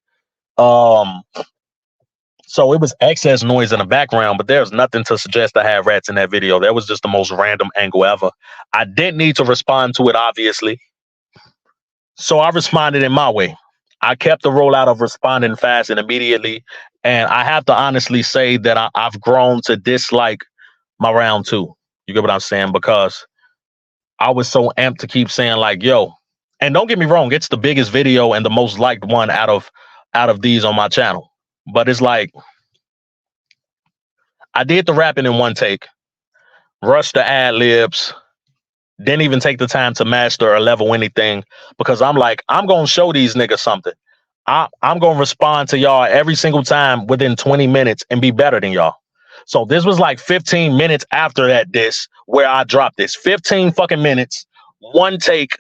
so it was excess noise in the background, but there's nothing to suggest I had rats in that video. That was just the most random angle ever. I didn't need to respond to it, obviously. So I responded in my way. I kept the rollout of responding fast and immediately. And I have to honestly say that I've grown to dislike my round two. You get what I'm saying? Because I was so amped to keep saying like, yo, and don't get me wrong, it's the biggest video and the most liked one out of these on my channel. But it's like, I did the rapping in one take, rushed the ad libs, didn't even take the time to master or level anything, because I'm like, I'm going to show these niggas something. I'm going to respond to y'all every single time within 20 minutes and be better than y'all. So this was like 15 minutes after that diss where I dropped this. 15 fucking minutes, one take,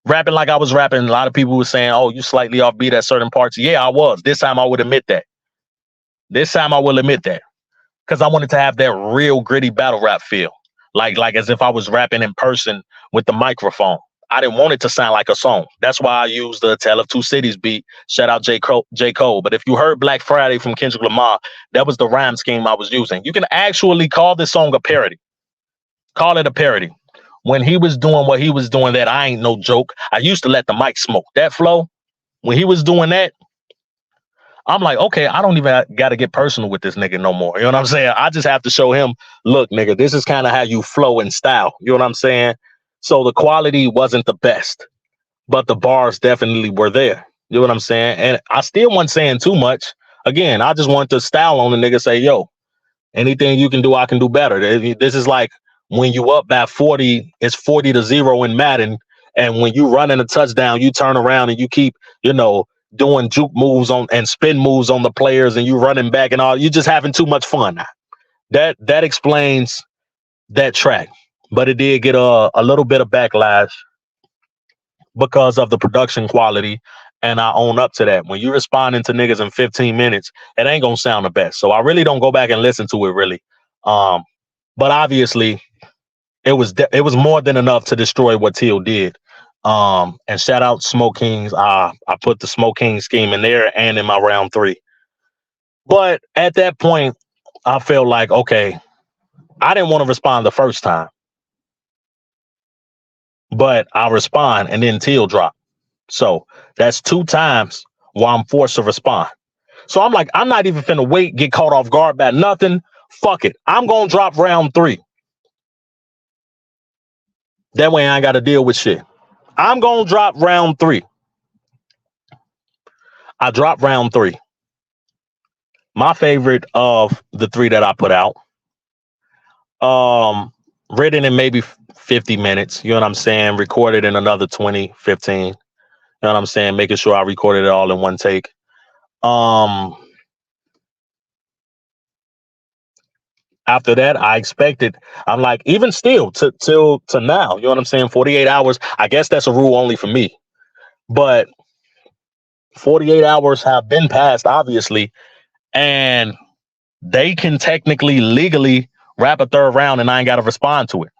rapping like I was rapping. A lot of people were saying, "Oh, you slightly offbeat at certain parts." Yeah, I was. This time I would admit that. This time I will admit that. Because I wanted to have that real gritty battle rap feel. Like as if I was rapping in person with the microphone. I didn't want it to sound like a song. That's why I used the Tale of Two Cities beat. Shout out J. Cole. But if you heard Black Friday from Kendrick Lamar, that was the rhyme scheme I was using. You can actually call this song a parody. Call it a parody. when he was doing what he was doing, that I ain't no joke. I used to let the mic smoke. That flow, when he was doing that, I'm like, okay, I don't even got to get personal with this nigga no more. You know what I'm saying? I just have to show him, look, nigga, this is kind of how you flow in style. You know what I'm saying? So the quality wasn't the best, but the bars definitely were there. You know what I'm saying? And I still wasn't saying too much. Again, I just want to style on the nigga, say, yo, anything you can do, I can do better. This is like when you up by 40, it's 40-0 in Madden. And when you running a touchdown, you turn around and you keep, doing juke moves on and spin moves on the players, and you running back and all. You're just having too much fun. That explains that track. But it did get a little bit of backlash because of the production quality. And I own up to that. When you're responding to niggas in 15 minutes, it ain't gonna sound the best. So I really don't go back and listen to it really. But obviously it was more than enough to destroy what Teal did. And shout out Smoke Kings. I put the Smoke King scheme in there and in my round 3. But at that point, I felt like, okay, I didn't want to respond the first time, but I respond and then Teal drop. So that's 2 times where I'm forced to respond. So I'm like, I'm not even finna wait, get caught off guard by nothing. Fuck it. I'm gonna drop round 3. That way I ain't got to deal with shit. I'm gonna drop round 3. I dropped round 3. My favorite of the 3 that I put out. Written in maybe 50 minutes. You know what I'm saying? Recorded in another 20, 15. You know what I'm saying? Making sure I recorded it all in one take. After that, I expected, I'm like, even still till now, you know what I'm saying? 48 hours. I guess that's a rule only for me. But 48 hours have been passed, obviously, and they can technically, legally wrap a 3rd round and I ain't got to respond to it.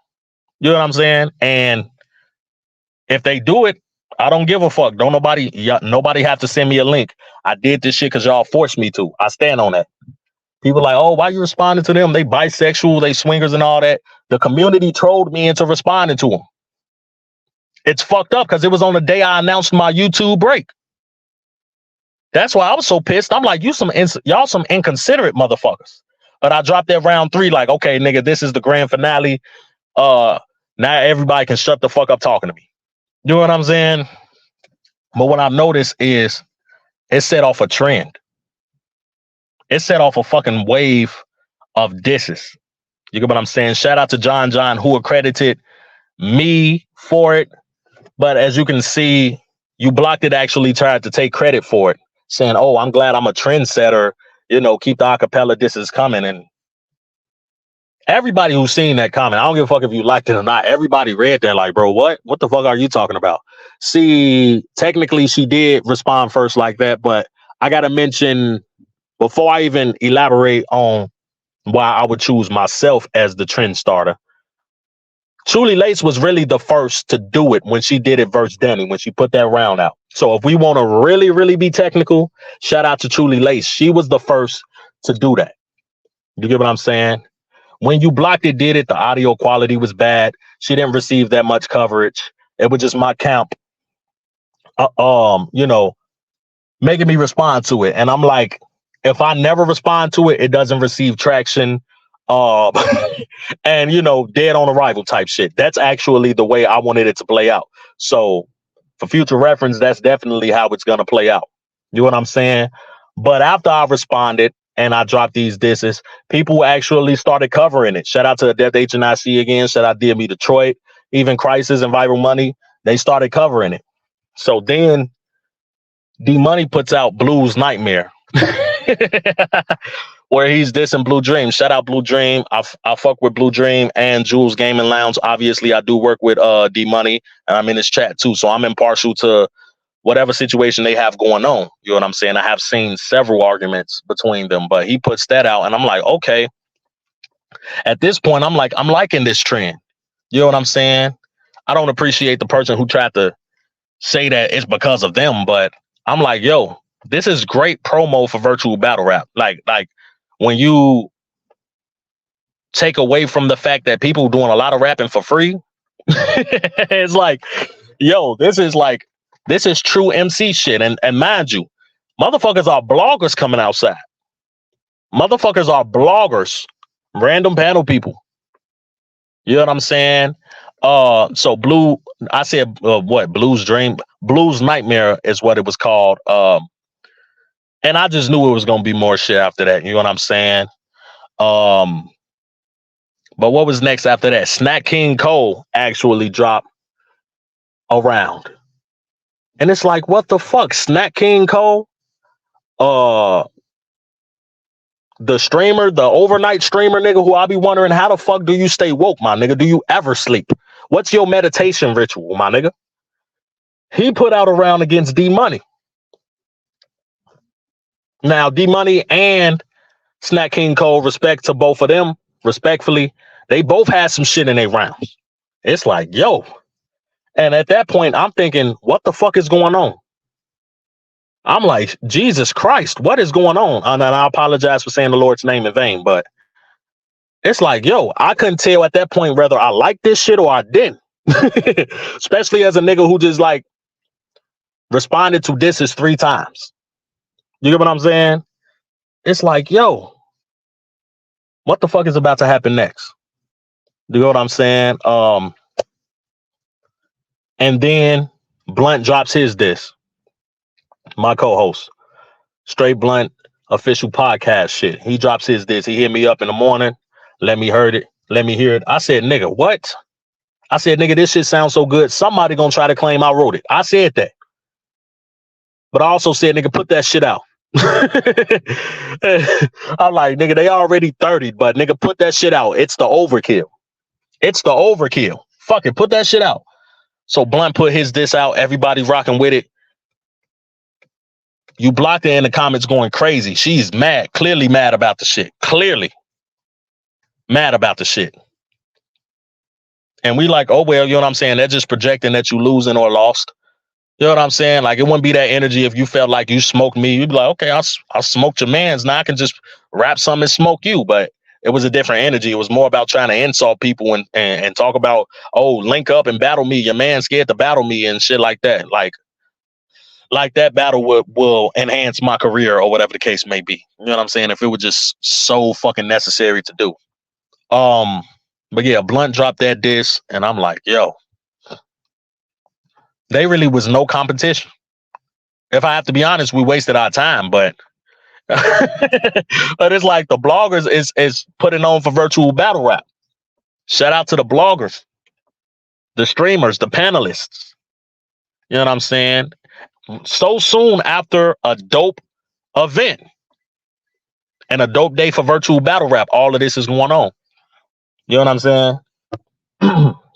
You know what I'm saying? And if they do it, I don't give a fuck. Don't nobody have to send me a link. I did this shit because y'all forced me to. I stand on that. People like, oh, why you responding to them? They bisexual, they swingers and all that. The community trolled me into responding to them. It's fucked up because it was on the day I announced my YouTube break. That's why I was so pissed. I'm like, y'all some inconsiderate motherfuckers. But I dropped that round 3 like, okay, nigga, this is the grand finale. Now everybody can shut the fuck up talking to me. You know what I'm saying? But what I've noticed is it set off a trend. It set off a fucking wave of disses. You get what I'm saying? Shout out to John, who accredited me for it. But as you can see, You Blocked It actually tried to take credit for it, saying, oh, I'm glad I'm a trendsetter. Keep the acapella disses coming. And everybody who's seen that comment, I don't give a fuck if you liked it or not. Everybody read that like, bro, what the fuck are you talking about? See, technically she did respond first like that, but I got to mention, before I even elaborate on why I would choose myself as the trend starter, Truly Lace was really the first to do it when she did it versus Danny, when she put that round out. So if we want to really, really be technical, shout out to Truly Lace. She was the first to do that. You get what I'm saying? When You Blocked It did it, the audio quality was bad. She didn't receive that much coverage. It was just my camp, making me respond to it. And I'm like, if I never respond to it, it doesn't receive traction. And dead on arrival type shit. That's actually the way I wanted it to play out. So for future reference, that's definitely how it's gonna play out. You know what I'm saying? But after I responded and I dropped these disses, people actually started covering it. Shout out to adepthnic again. Shout out dmedetroit, even Crisis and Viral Money. They started covering it. So then D Money puts out Blues Nightmare. Where he's dissing Blue Dream. Shout out Blue Dream. I fuck with Blue Dream and Jules Gaming Lounge. Obviously, I do work with D Money, and I'm in his chat too. So I'm impartial to whatever situation they have going on. You know what I'm saying? I have seen several arguments between them, but he puts that out, and I'm like, okay. At this point, I'm liking this trend. You know what I'm saying? I don't appreciate the person who tried to say that it's because of them, but I'm like, yo, this is great promo for virtual battle rap. Like when you take away from the fact that people doing a lot of rapping for free, It's like, yo, this is true MC shit. And mind you, motherfuckers are bloggers coming outside. Motherfuckers are bloggers, random panel people. You know what I'm saying? So Blue, I said what? Blues Dream, Blues Nightmare is what it was called. And I just knew it was gonna be more shit after that. You know what I'm saying? But what was next after that? Snack King Cole actually dropped a round. And it's like, what the fuck? Snack King Cole? The streamer, the overnight streamer nigga who I be wondering how the fuck do you stay woke, my nigga? Do you ever sleep? What's your meditation ritual, my nigga? He put out a round against D Money. Now, D Money and Snack King Cole, respect to both of them, respectfully, they both had some shit in their rounds. It's like, yo. And at that point, I'm thinking, what the fuck is going on? I'm like, Jesus Christ, what is going on? And I apologize for saying the Lord's name in vain, but it's like, yo, I couldn't tell at that point whether I liked this shit or I didn't. Especially as a nigga who just like responded to disses 3 times. You get what I'm saying? It's like, yo, what the fuck is about to happen next? You know what I'm saying? And then Blunt drops his diss. My co-host, Straight Blunt official podcast shit. He drops his diss. He hit me up in the morning. Let me hear it. I said, nigga, what? I said, nigga, this shit sounds so good. Somebody gonna try to claim I wrote it. I said that. But I also said, nigga, put that shit out. I'm like, nigga, they already 30, but nigga, put that shit out. It's the overkill. It's the overkill. Fuck it, put that shit out. So Blunt put his diss out. Everybody rocking with it. You blocked her in the comments going crazy. She's mad, clearly mad about the shit. Clearly mad about the shit. And we like, oh, well, you know what I'm saying? They're just projecting that you losing or lost. You know what I'm saying? Like, it wouldn't be that energy if you felt like you smoked me. You'd be like, okay, I'll smoke your mans. Now I can just rap something and smoke you. But it was a different energy. It was more about trying to insult people and talk about, oh, link up and battle me. Your man scared to battle me and shit like that. Like that battle will enhance my career or whatever the case may be. You know what I'm saying? If it was just so fucking necessary to do. But yeah, Blunt dropped that diss and I'm like, yo, they really was no competition. If I have to be honest, we wasted our time, but but it's like the bloggers is putting on for virtual battle rap. Shout out to the bloggers, the streamers, the panelists. You know what I'm saying? So soon after a dope event and a dope day for virtual battle rap, all of this is going on. You know what I'm saying?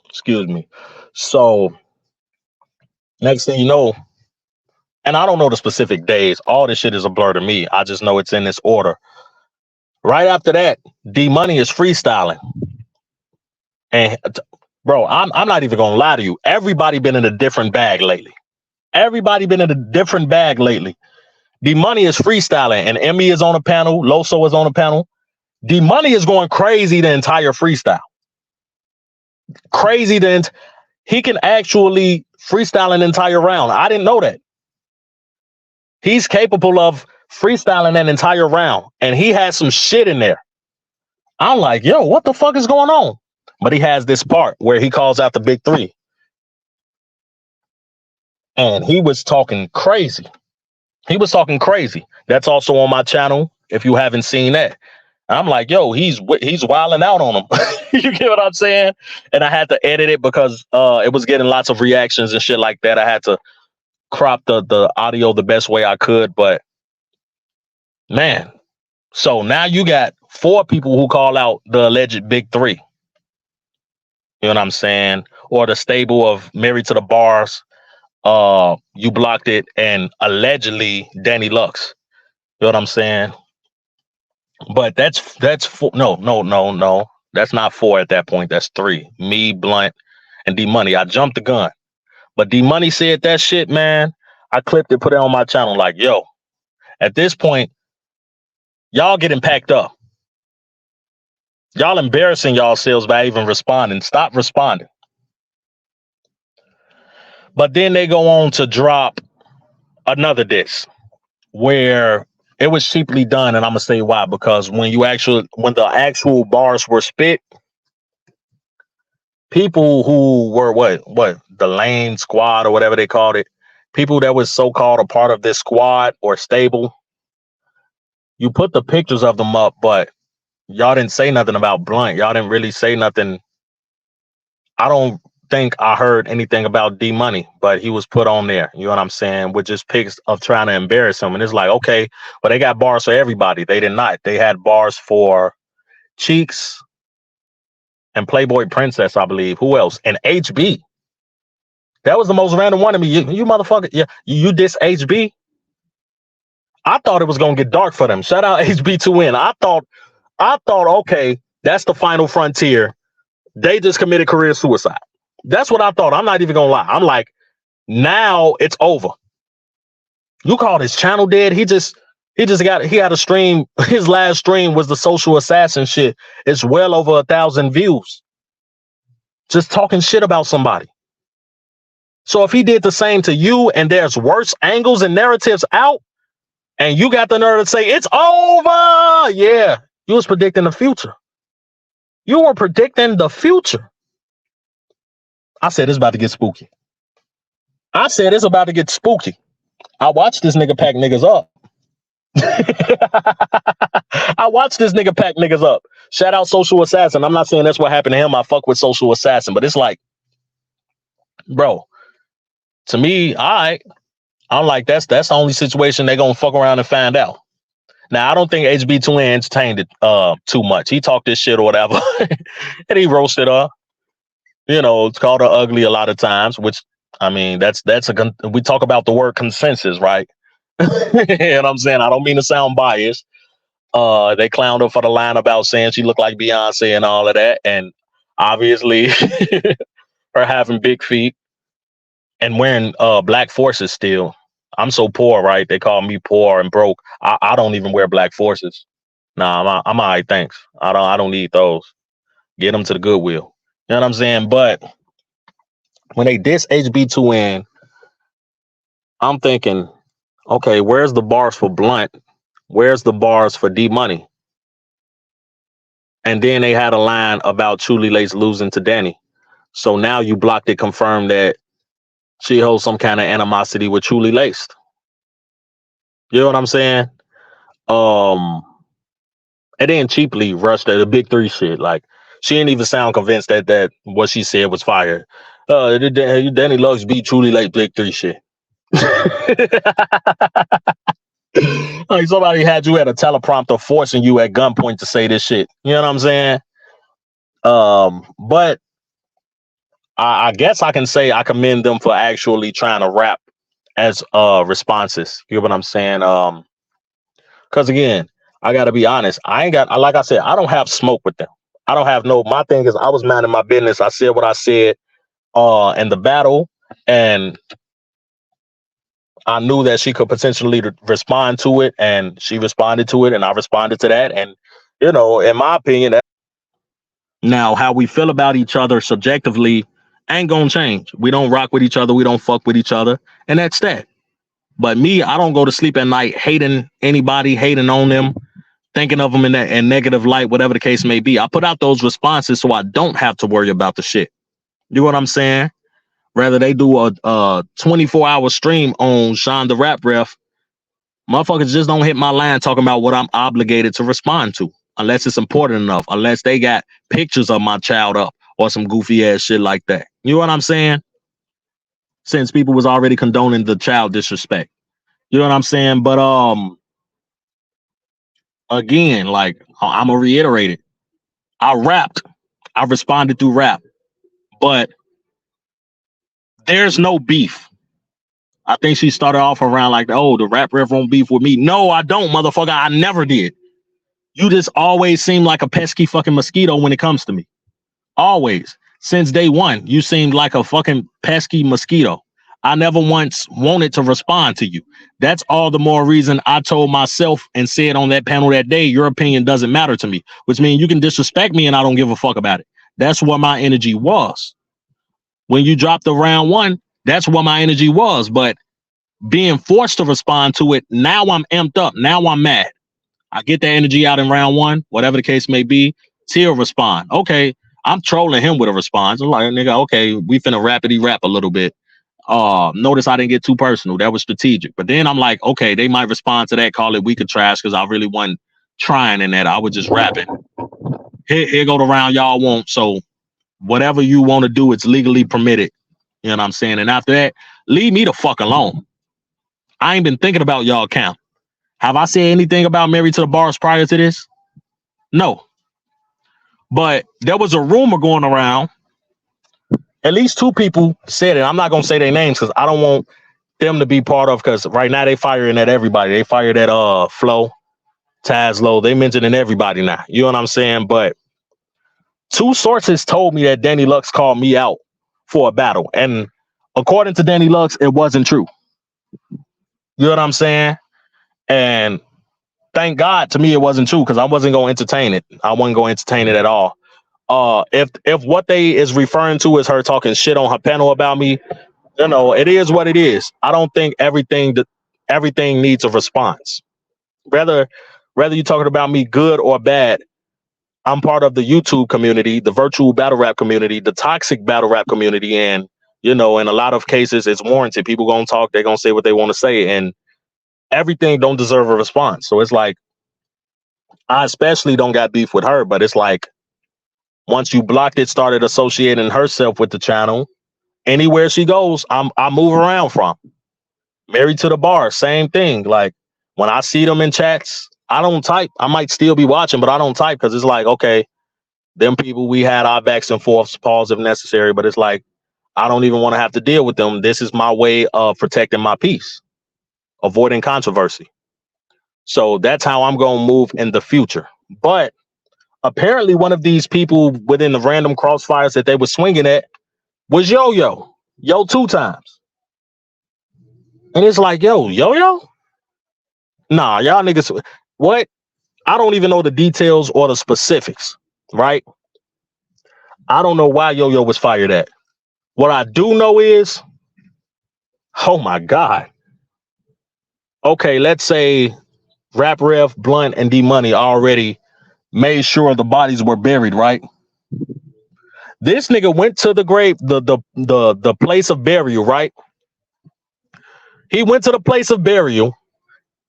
Excuse me. So next thing you know, and I don't know the specific days, all this shit is a blur to me. I just know it's in this order. Right after that, D Money is freestyling. And bro, I'm not even gonna lie to you. Everybody been in a different bag lately. D Money is freestyling, and Emmy is on a panel. Loso is on a panel. D Money is going crazy the entire freestyle. He can actually freestyle an entire round. I didn't know that. He's capable of freestyling an entire round, and he has some shit in there. I'm like, yo, what the fuck is going on? But he has this part where he calls out the big 3. And he was talking crazy. That's also on my channel if you haven't seen that. I'm like, yo, he's wilding out on him. You get what I'm saying? And I had to edit it because it was getting lots of reactions and shit like that. I had to crop the audio the best way I could. But man, so now you got 4 people who call out the alleged big 3. You know what I'm saying? Or the stable of Married to the Bars. You blocked it, and allegedly Danny Lux. You know what I'm saying? But that's 4. No. That's not 4 at that point. That's 3. Me, Blunt, and D Money. I jumped the gun. But D Money said that shit, man. I clipped it, put it on my channel like, yo, at this point, y'all getting packed up. Y'all embarrassing yourselves by even responding. Stop responding. But then they go on to drop another disc where it was cheaply done, and I'm gonna say why. Because when the actual bars were spit, people who were what the lane squad or whatever they called it, people that was so-called a part of this squad or stable, you put the pictures of them up, but y'all didn't say nothing about Blunt. Y'all didn't really say nothing. I don't think I heard anything about D Money, but he was put on there. You know what I'm saying? With just pics of trying to embarrass him. And it's like, okay, but they got bars for everybody. They did not. They had bars for Cheeks and Playboy Princess, I believe. Who else? And HB. That was the most random one to me. You motherfucker. Yeah, you diss HB. I thought it was gonna get dark for them. Shout out HB2N. I thought, okay, that's the final frontier. They just committed career suicide. That's what I thought. I'm not even gonna lie. I'm like, now it's over. You called his channel dead. He had a stream. His last stream was the social assassin shit. It's well over 1,000 views. Just talking shit about somebody. So if he did the same to you and there's worse angles and narratives out, and you got the nerve to say it's over, yeah, you was predicting the future. You were predicting the future. I said it's about to get spooky. I watched this nigga pack niggas up. Shout out Social Assassin. I'm not saying that's what happened to him. I fuck with Social Assassin, but it's like, bro, to me, all right. I'm like, that's the only situation they're gonna fuck around and find out. Now, I don't think HB2N entertained it too much. He talked this shit or whatever, and he roasted her. You know, it's called her ugly a lot of times, which, I mean, we talk about the word consensus, right? You know what I'm saying? I don't mean to sound biased. They clowned her for the line about saying she looked like Beyonce and all of that, and obviously her having big feet and wearing black forces still. I'm so poor, right? They call me poor and broke. I don't even wear black forces. Nah, I'm all right, thanks. I don't need those. Get them to the Goodwill. You know what I'm saying? But when they diss HB2N, I'm thinking, okay, where's the bars for Blunt? Where's the bars for D Money? And then they had a line about Truly Lace losing to Danny. So now you blocked it, confirmed that she holds some kind of animosity with Truly Laced. You know what I'm saying? And then cheaply rushed at the big three shit. Like, she didn't even sound convinced that what she said was fire. Danny Lux beat Truly Laced big three shit. Like somebody had you at a teleprompter forcing you at gunpoint to say this shit. You know what I'm saying? But I guess I can say I commend them for actually trying to rap as responses. You know what I'm saying? Because again, I gotta be honest, like I said, I don't have smoke with them. I don't have my thing is I was minding my business. I said what I said in the battle, and I knew that she could potentially respond to it, and she responded to it, and I responded to that. And, you know, in my opinion, now how we feel about each other subjectively ain't gonna change. We don't rock with each other. We don't fuck with each other. And that's that. But me, I don't go to sleep at night hating anybody, hating on them, thinking of them in that in negative light, whatever the case may be. I put out those responses so I don't have to worry about the shit. You know what I'm saying? Rather they do a 24-hour stream on Sean the Rap Ref, motherfuckers just don't hit my line talking about what I'm obligated to respond to, unless it's important enough, unless they got pictures of my child up or some goofy ass shit like that. You know what I'm saying? Since people was already condoning the child disrespect. You know what I'm saying? But again, like I'm gonna reiterate it. I rapped. I responded through rap. But there's no beef. I think she started off around like, oh, the Rap Ref won't beef with me. No, I don't, motherfucker. I never did. You just always seem like a pesky fucking mosquito when it comes to me. Always. Since day one, you seemed like a fucking pesky mosquito. I never once wanted to respond to you. That's all the more reason I told myself and said on that panel that day, your opinion doesn't matter to me, which means you can disrespect me and I don't give a fuck about it. That's what my energy was. When you dropped the round one, That's what my energy was. But being forced to respond to it, now I'm amped up. Now I'm mad. I get that energy out in round one, whatever the case may be. Till respond. Okay, I'm trolling him with a response. I'm like, nigga, okay, we finna rapidy rap a little bit. Notice I didn't get too personal. That was strategic. But then I'm like, okay, they might respond to that, call it weaker trash, because I really wasn't trying in that. I was just rapping. Here go the round y'all want. So whatever you want to do, it's legally permitted. You know what I'm saying? And after that, leave me the fuck alone. I ain't been thinking about y'all count. Have I said anything about Married to the Bars prior to this? No. But there was a rumor going around. At least two people said it. I'm not going to say their names because I don't want them to be part of, because right now they firing at everybody. They fired at Flo, Tazlo. They mentioning everybody now. You know what I'm saying? But two sources told me that Danny Lux called me out for a battle. And according to Danny Lux, it wasn't true. You know what I'm saying? And thank God, to me, it wasn't true, because I wasn't going to entertain it. I wasn't going to entertain it at all. If what they is referring to is her talking shit on her panel about me, you know, it is what it is. I don't think everything needs a response. Whether you're talking about me good or bad, I'm part of the YouTube community, the virtual battle rap community, the toxic battle rap community, and you know, in a lot of cases, it's warranted. People gonna talk, they're gonna say what they want to say, and everything don't deserve a response. So it's like, I especially don't got beef with her, but it's like, once you blocked it, started associating herself with the channel, anywhere she goes, I move around from. Married to the Bar, same thing. Like, when I see them in chats, I don't type. I might still be watching, but I don't type, because it's like, okay, them people, we had our backs and forths, pause if necessary, but it's like, I don't even want to have to deal with them. This is my way of protecting my peace, avoiding controversy. So that's how I'm going to move in the future. But apparently one of these people within the random crossfires that they were swinging at was Yo-Yo 2 times. And it's like, Yo-Yo? Nah, y'all niggas, what? I don't even know the details or the specifics, right? I don't know why Yo-Yo was fired at. What I do know is, oh my God. Okay, let's say Rap Rev, Blunt, and D Money already made sure the bodies were buried, right? This nigga went to the grave, the place of burial, right? He went to the place of burial.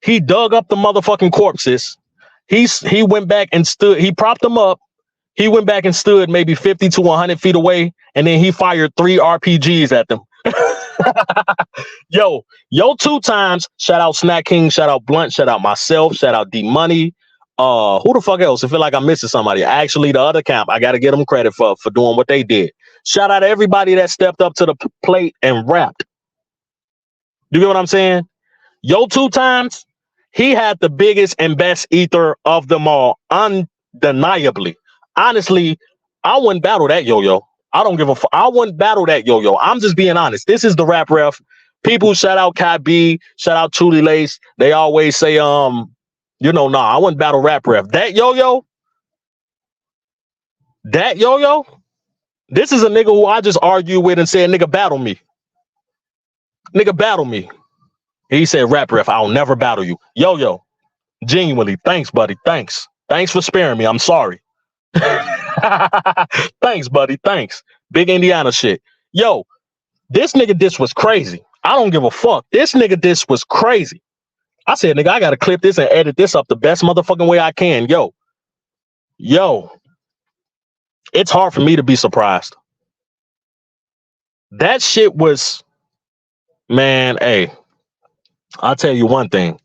He dug up the motherfucking corpses. He went back and stood. He propped them up. He went back and stood maybe 50 to 100 feet away, and then he fired 3 RPGs at them. Yo 2 times. Shout out Snack King. Shout out Blunt. Shout out myself. Shout out D Money. Who the fuck else? I feel like I'm missing somebody. Actually, the other camp, I got to get them credit for doing what they did. Shout out to everybody that stepped up to the plate and rapped. You get what I'm saying? Yo 2 times. He had the biggest and best ether of them all, undeniably. Honestly, I wouldn't battle that Yo-Yo. I don't give a fuck. I wouldn't battle that Yo-Yo. I'm just being honest. This is the Rap Ref. People shout out Kai B, shout out Truly Lace. They always say, I wouldn't battle Rap Ref. That Yo-Yo, this is a nigga who I just argued with and said, nigga, battle me. Nigga, battle me. He said, Rap Ref, I'll never battle you. Yo-Yo, genuinely, thanks, buddy. Thanks. Thanks for sparing me. I'm sorry. Thanks, buddy. Thanks. Big Indiana shit. Yo, this nigga diss was crazy. I don't give a fuck. This nigga diss was crazy. I said, nigga, I gotta clip this and edit this up the best motherfucking way I can. Yo, it's hard for me to be surprised. That shit was, man, hey, I'll tell you one thing.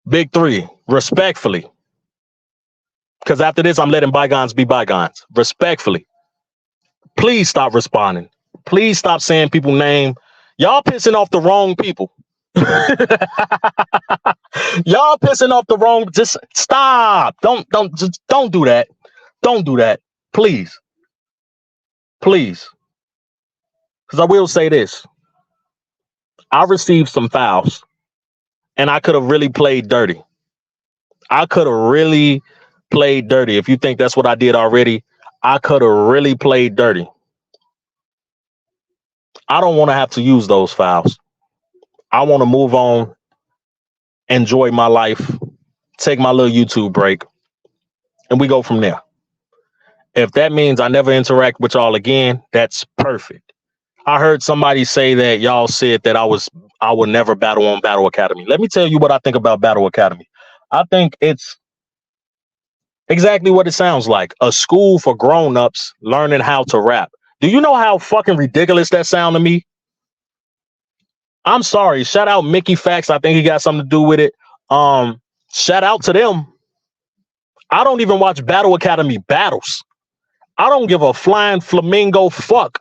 Big 3, respectfully. Because after this, I'm letting bygones be bygones. Respectfully. Please stop responding. Please stop saying people's name. Y'all pissing off the wrong people. Y'all pissing off the wrong. Just stop. Don't do that. Don't do that. Please. Please. Because I will say this. I received some fouls. And I could have really played dirty. I could have really played dirty. If you think that's what I did already, I could have really played dirty. I don't want to have to use those files. I want to move on, enjoy my life, take my little YouTube break, and we go from there. If that means I never interact with y'all again, that's perfect. I heard somebody say that y'all said that I would never battle on Battle Academy. Let me tell you what I think about Battle Academy. I think it's exactly what it sounds like. A school for grown-ups learning how to rap. Do you know how fucking ridiculous that sound to me? I'm sorry. Shout out Mickey Fax. I think he got something to do with it. Shout out to them. I don't even watch Battle Academy battles. I don't give a flying flamingo fuck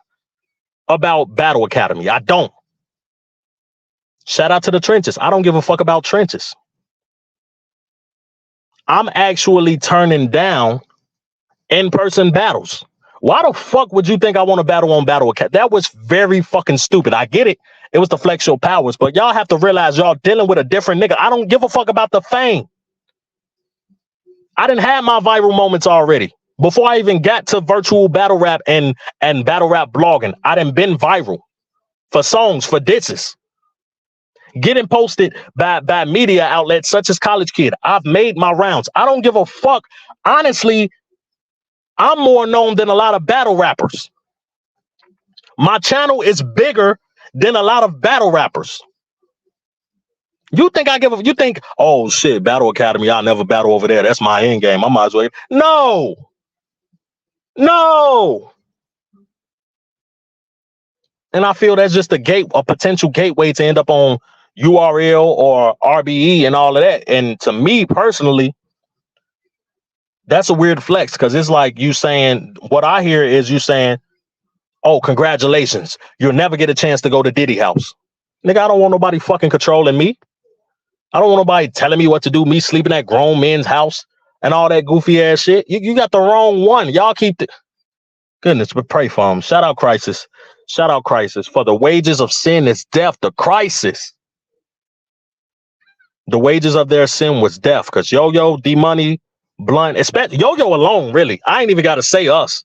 about Battle Academy. I don't. Shout out to the trenches. I don't give a fuck about trenches. I'm actually turning down in-person battles. Why the fuck would you think I want to battle on Battle Academy? That was very fucking stupid. I get it. It was to flex your powers, but y'all have to realize y'all dealing with a different nigga. I don't give a fuck about the fame. I didn't have my viral moments already. Before I even got to virtual battle rap and battle rap blogging, I done been viral for songs, for disses, getting posted by media outlets such as College Kid. I've made my rounds. I don't give a fuck. Honestly, I'm more known than a lot of battle rappers. My channel is bigger than a lot of battle rappers. You think you think, oh shit, Battle Academy, I'll never battle over there. That's my end game. I might as well. No. And I feel that's just a potential gateway to end up on URL or RBE and all of that. And to me personally, that's a weird flex, because it's like you saying, what I hear is you saying, oh, congratulations, you'll never get a chance to go to Diddy house. Nigga, I don't want nobody fucking controlling me. I don't want nobody telling me what to do, me sleeping at grown men's house and all that goofy ass shit. You got the wrong one. Y'all keep the goodness, but pray for them. Shout out Crisis. Shout out Crisis. For the wages of sin is death. The Crisis. The wages of their sin was death. Because Yo-Yo, D-Money, Blunt, especially Yo-Yo alone, really. I ain't even got to say us.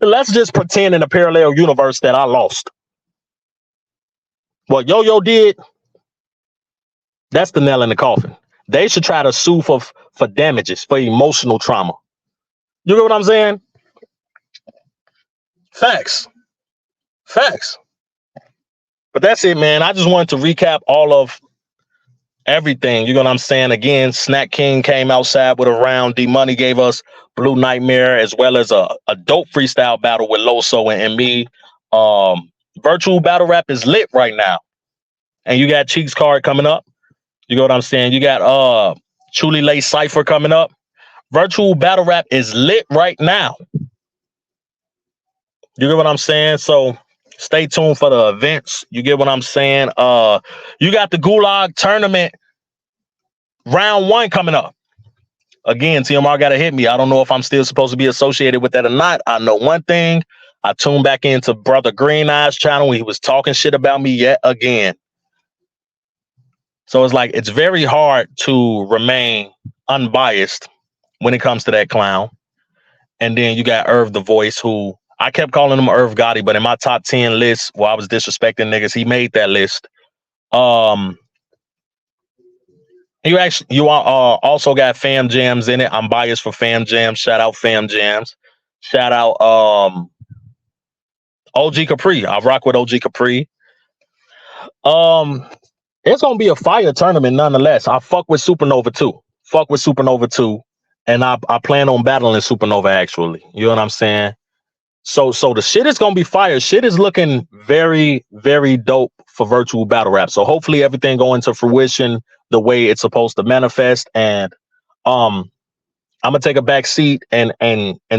Let's just pretend in a parallel universe that I lost. What Yo-Yo did, that's the nail in the coffin. They should try to sue for damages, for emotional trauma. You get what I'm saying? Facts. But that's it, man. I just wanted to recap all of everything. You know what I'm saying? Again, Snack King came outside with a round. D-Money gave us Blue Nightmare, as well as a dope freestyle battle with Loso and me. Virtual battle rap is lit right now. And you got Cheeks card coming up. You know what I'm saying? You got Truly Lace Cypher coming up. Virtual battle rap is lit right now. You get what I'm saying? So stay tuned for the events. You get what I'm saying? You got the Gulag tournament round 1 coming up. Again, TMR got to hit me. I don't know if I'm still supposed to be associated with that or not. I know one thing. I tuned back into Brother Green Eye's channel when he was talking shit about me yet again. So it's like, it's very hard to remain unbiased when it comes to that clown. And then you got Irv the Voice, who I kept calling him Irv Gotti, but in my top 10 list, where I was disrespecting niggas, he made that list. You also got Fam Jams in it. I'm biased for Fam Jams. Shout out Fam Jams. Shout out OG Capri. I rock with OG Capri. It's gonna be a fire tournament nonetheless. I fuck with Supernova 2. And I plan on battling Supernova actually. You know what I'm saying? So the shit is gonna be fire. Shit is looking very, very dope for virtual battle rap. So hopefully everything go into fruition the way it's supposed to manifest. And I'm gonna take a back seat and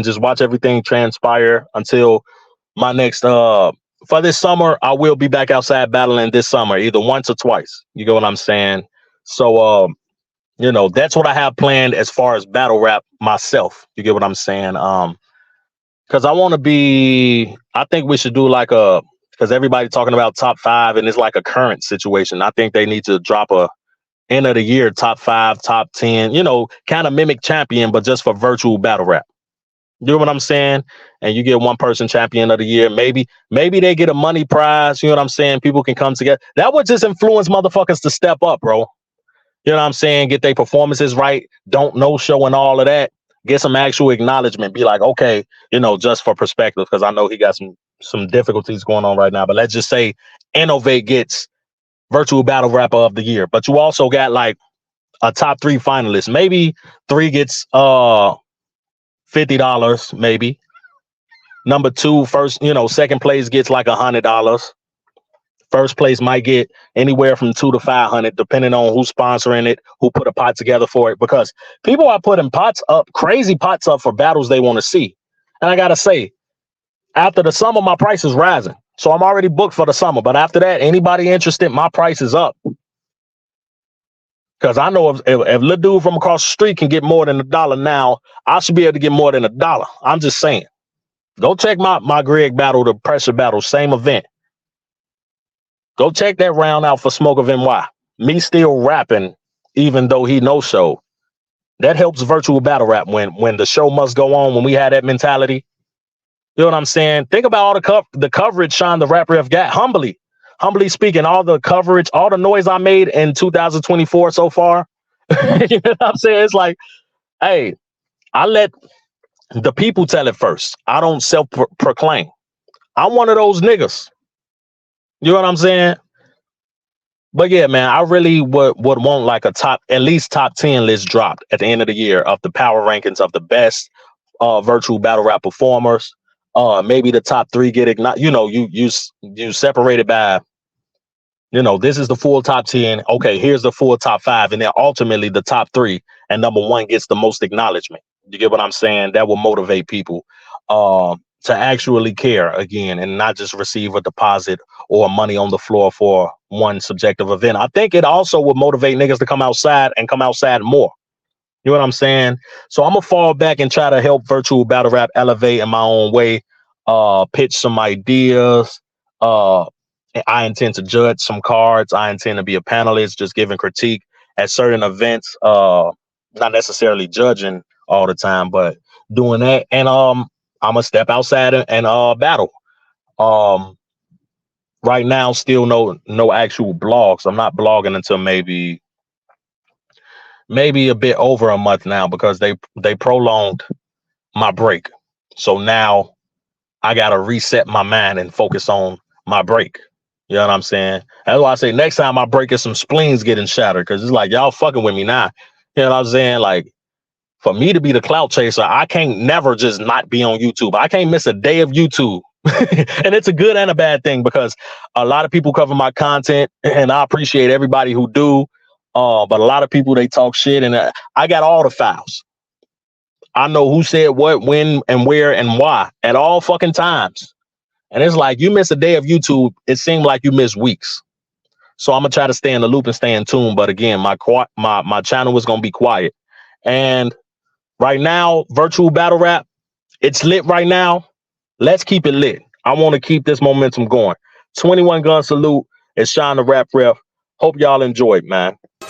just watch everything transpire until my next for this summer. I will be back outside battling this summer, either once or twice. You get what I'm saying? So you know, that's what I have planned as far as battle rap myself. You get what I'm saying? Because I want to be, I think we should do like because everybody talking about top 5 and it's like a current situation. I think they need to drop a end of the year top 5, top 10, you know, kind of mimic Champion, but just for virtual battle rap. You know what I'm saying? And you get one person champion of the year. Maybe they get a money prize. You know what I'm saying? People can come together. That would just influence motherfuckers to step up, bro. You know what I'm saying? Get their performances right. Don't no show and all of that. Get some actual acknowledgement. Be like, okay, you know, just for perspective, because I know he got some difficulties going on right now. But let's just say Innovate gets Virtual Battle Rapper of the Year. But you also got like a top 3 finalist. Maybe 3 gets $50, maybe. Number 2, second place gets like $100. First place might get anywhere from $200 to $500, depending on who's sponsoring it, who put a pot together for it. Because people are putting crazy pots up for battles they want to see. And I gotta say, after the summer, my price is rising. So I'm already booked for the summer. But after that, anybody interested, my price is up. Because I know if little dude from across the street can get more than $1 now, I should be able to get more than $1. I'm just saying. Go check my Greg battle, the pressure battle, same event. Go check that round out for Smoke of NY. Me still rapping, even though he no show. That helps virtual battle rap when the show must go on, when we had that mentality. You know what I'm saying? Think about all the coverage Sean the Rap Ref got. Humbly speaking, all the coverage, all the noise I made in 2024 so far. You know what I'm saying? It's like, hey, I let the people tell it first. I don't self-proclaim. I'm one of those niggas. You know what I'm saying? But yeah, man, I really would want like at least top 10 list dropped at the end of the year of the power rankings of the best virtual battle rap performers. Maybe the top 3 get ignited. You know, you separated by, you know, this is the full top 10. Okay, here's the full top 5, and then ultimately the top 3, and number 1 gets the most acknowledgement. You get what I'm saying? That will motivate people to actually care again, and not just receive a deposit or money on the floor for one subjective event. I think it also would motivate niggas to come outside and come outside more. You know what I'm saying? So I'm gonna fall back and try to help virtual battle rap elevate in my own way, pitch some ideas. I intend to judge some cards. I intend to be a panelist, just giving critique at certain events, not necessarily judging all the time, but doing that. And I'm gonna step outside and battle. Right now, still no actual blogs. I'm not blogging until maybe a bit over a month now, because they prolonged my break. So now I gotta reset my mind and focus on my break. You know what I'm saying? That's why I say next time I break is some spleens getting shattered, because it's like y'all fucking with me now. You know what I'm saying? Like, for me to be the clout chaser, I can't never just not be on YouTube. I can't miss a day of YouTube. And it's a good and a bad thing, because a lot of people cover my content, and I appreciate everybody who do. But a lot of people, they talk shit, and I got all the files. I know who said what, when, and where, and why at all fucking times. And it's like, you miss a day of YouTube, it seemed like you miss weeks. So I'm gonna try to stay in the loop and stay in tune. But again, my channel is gonna be quiet. And right now, virtual battle rap, it's lit right now. Let's keep it lit. I want to keep this momentum going. 21 gun salute. It's Sean the Rap Ref. Hope y'all enjoyed, man. Yo,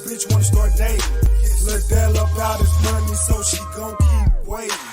bitch wanna start dating. Look, Dell about his money, so she gon' keep waiting.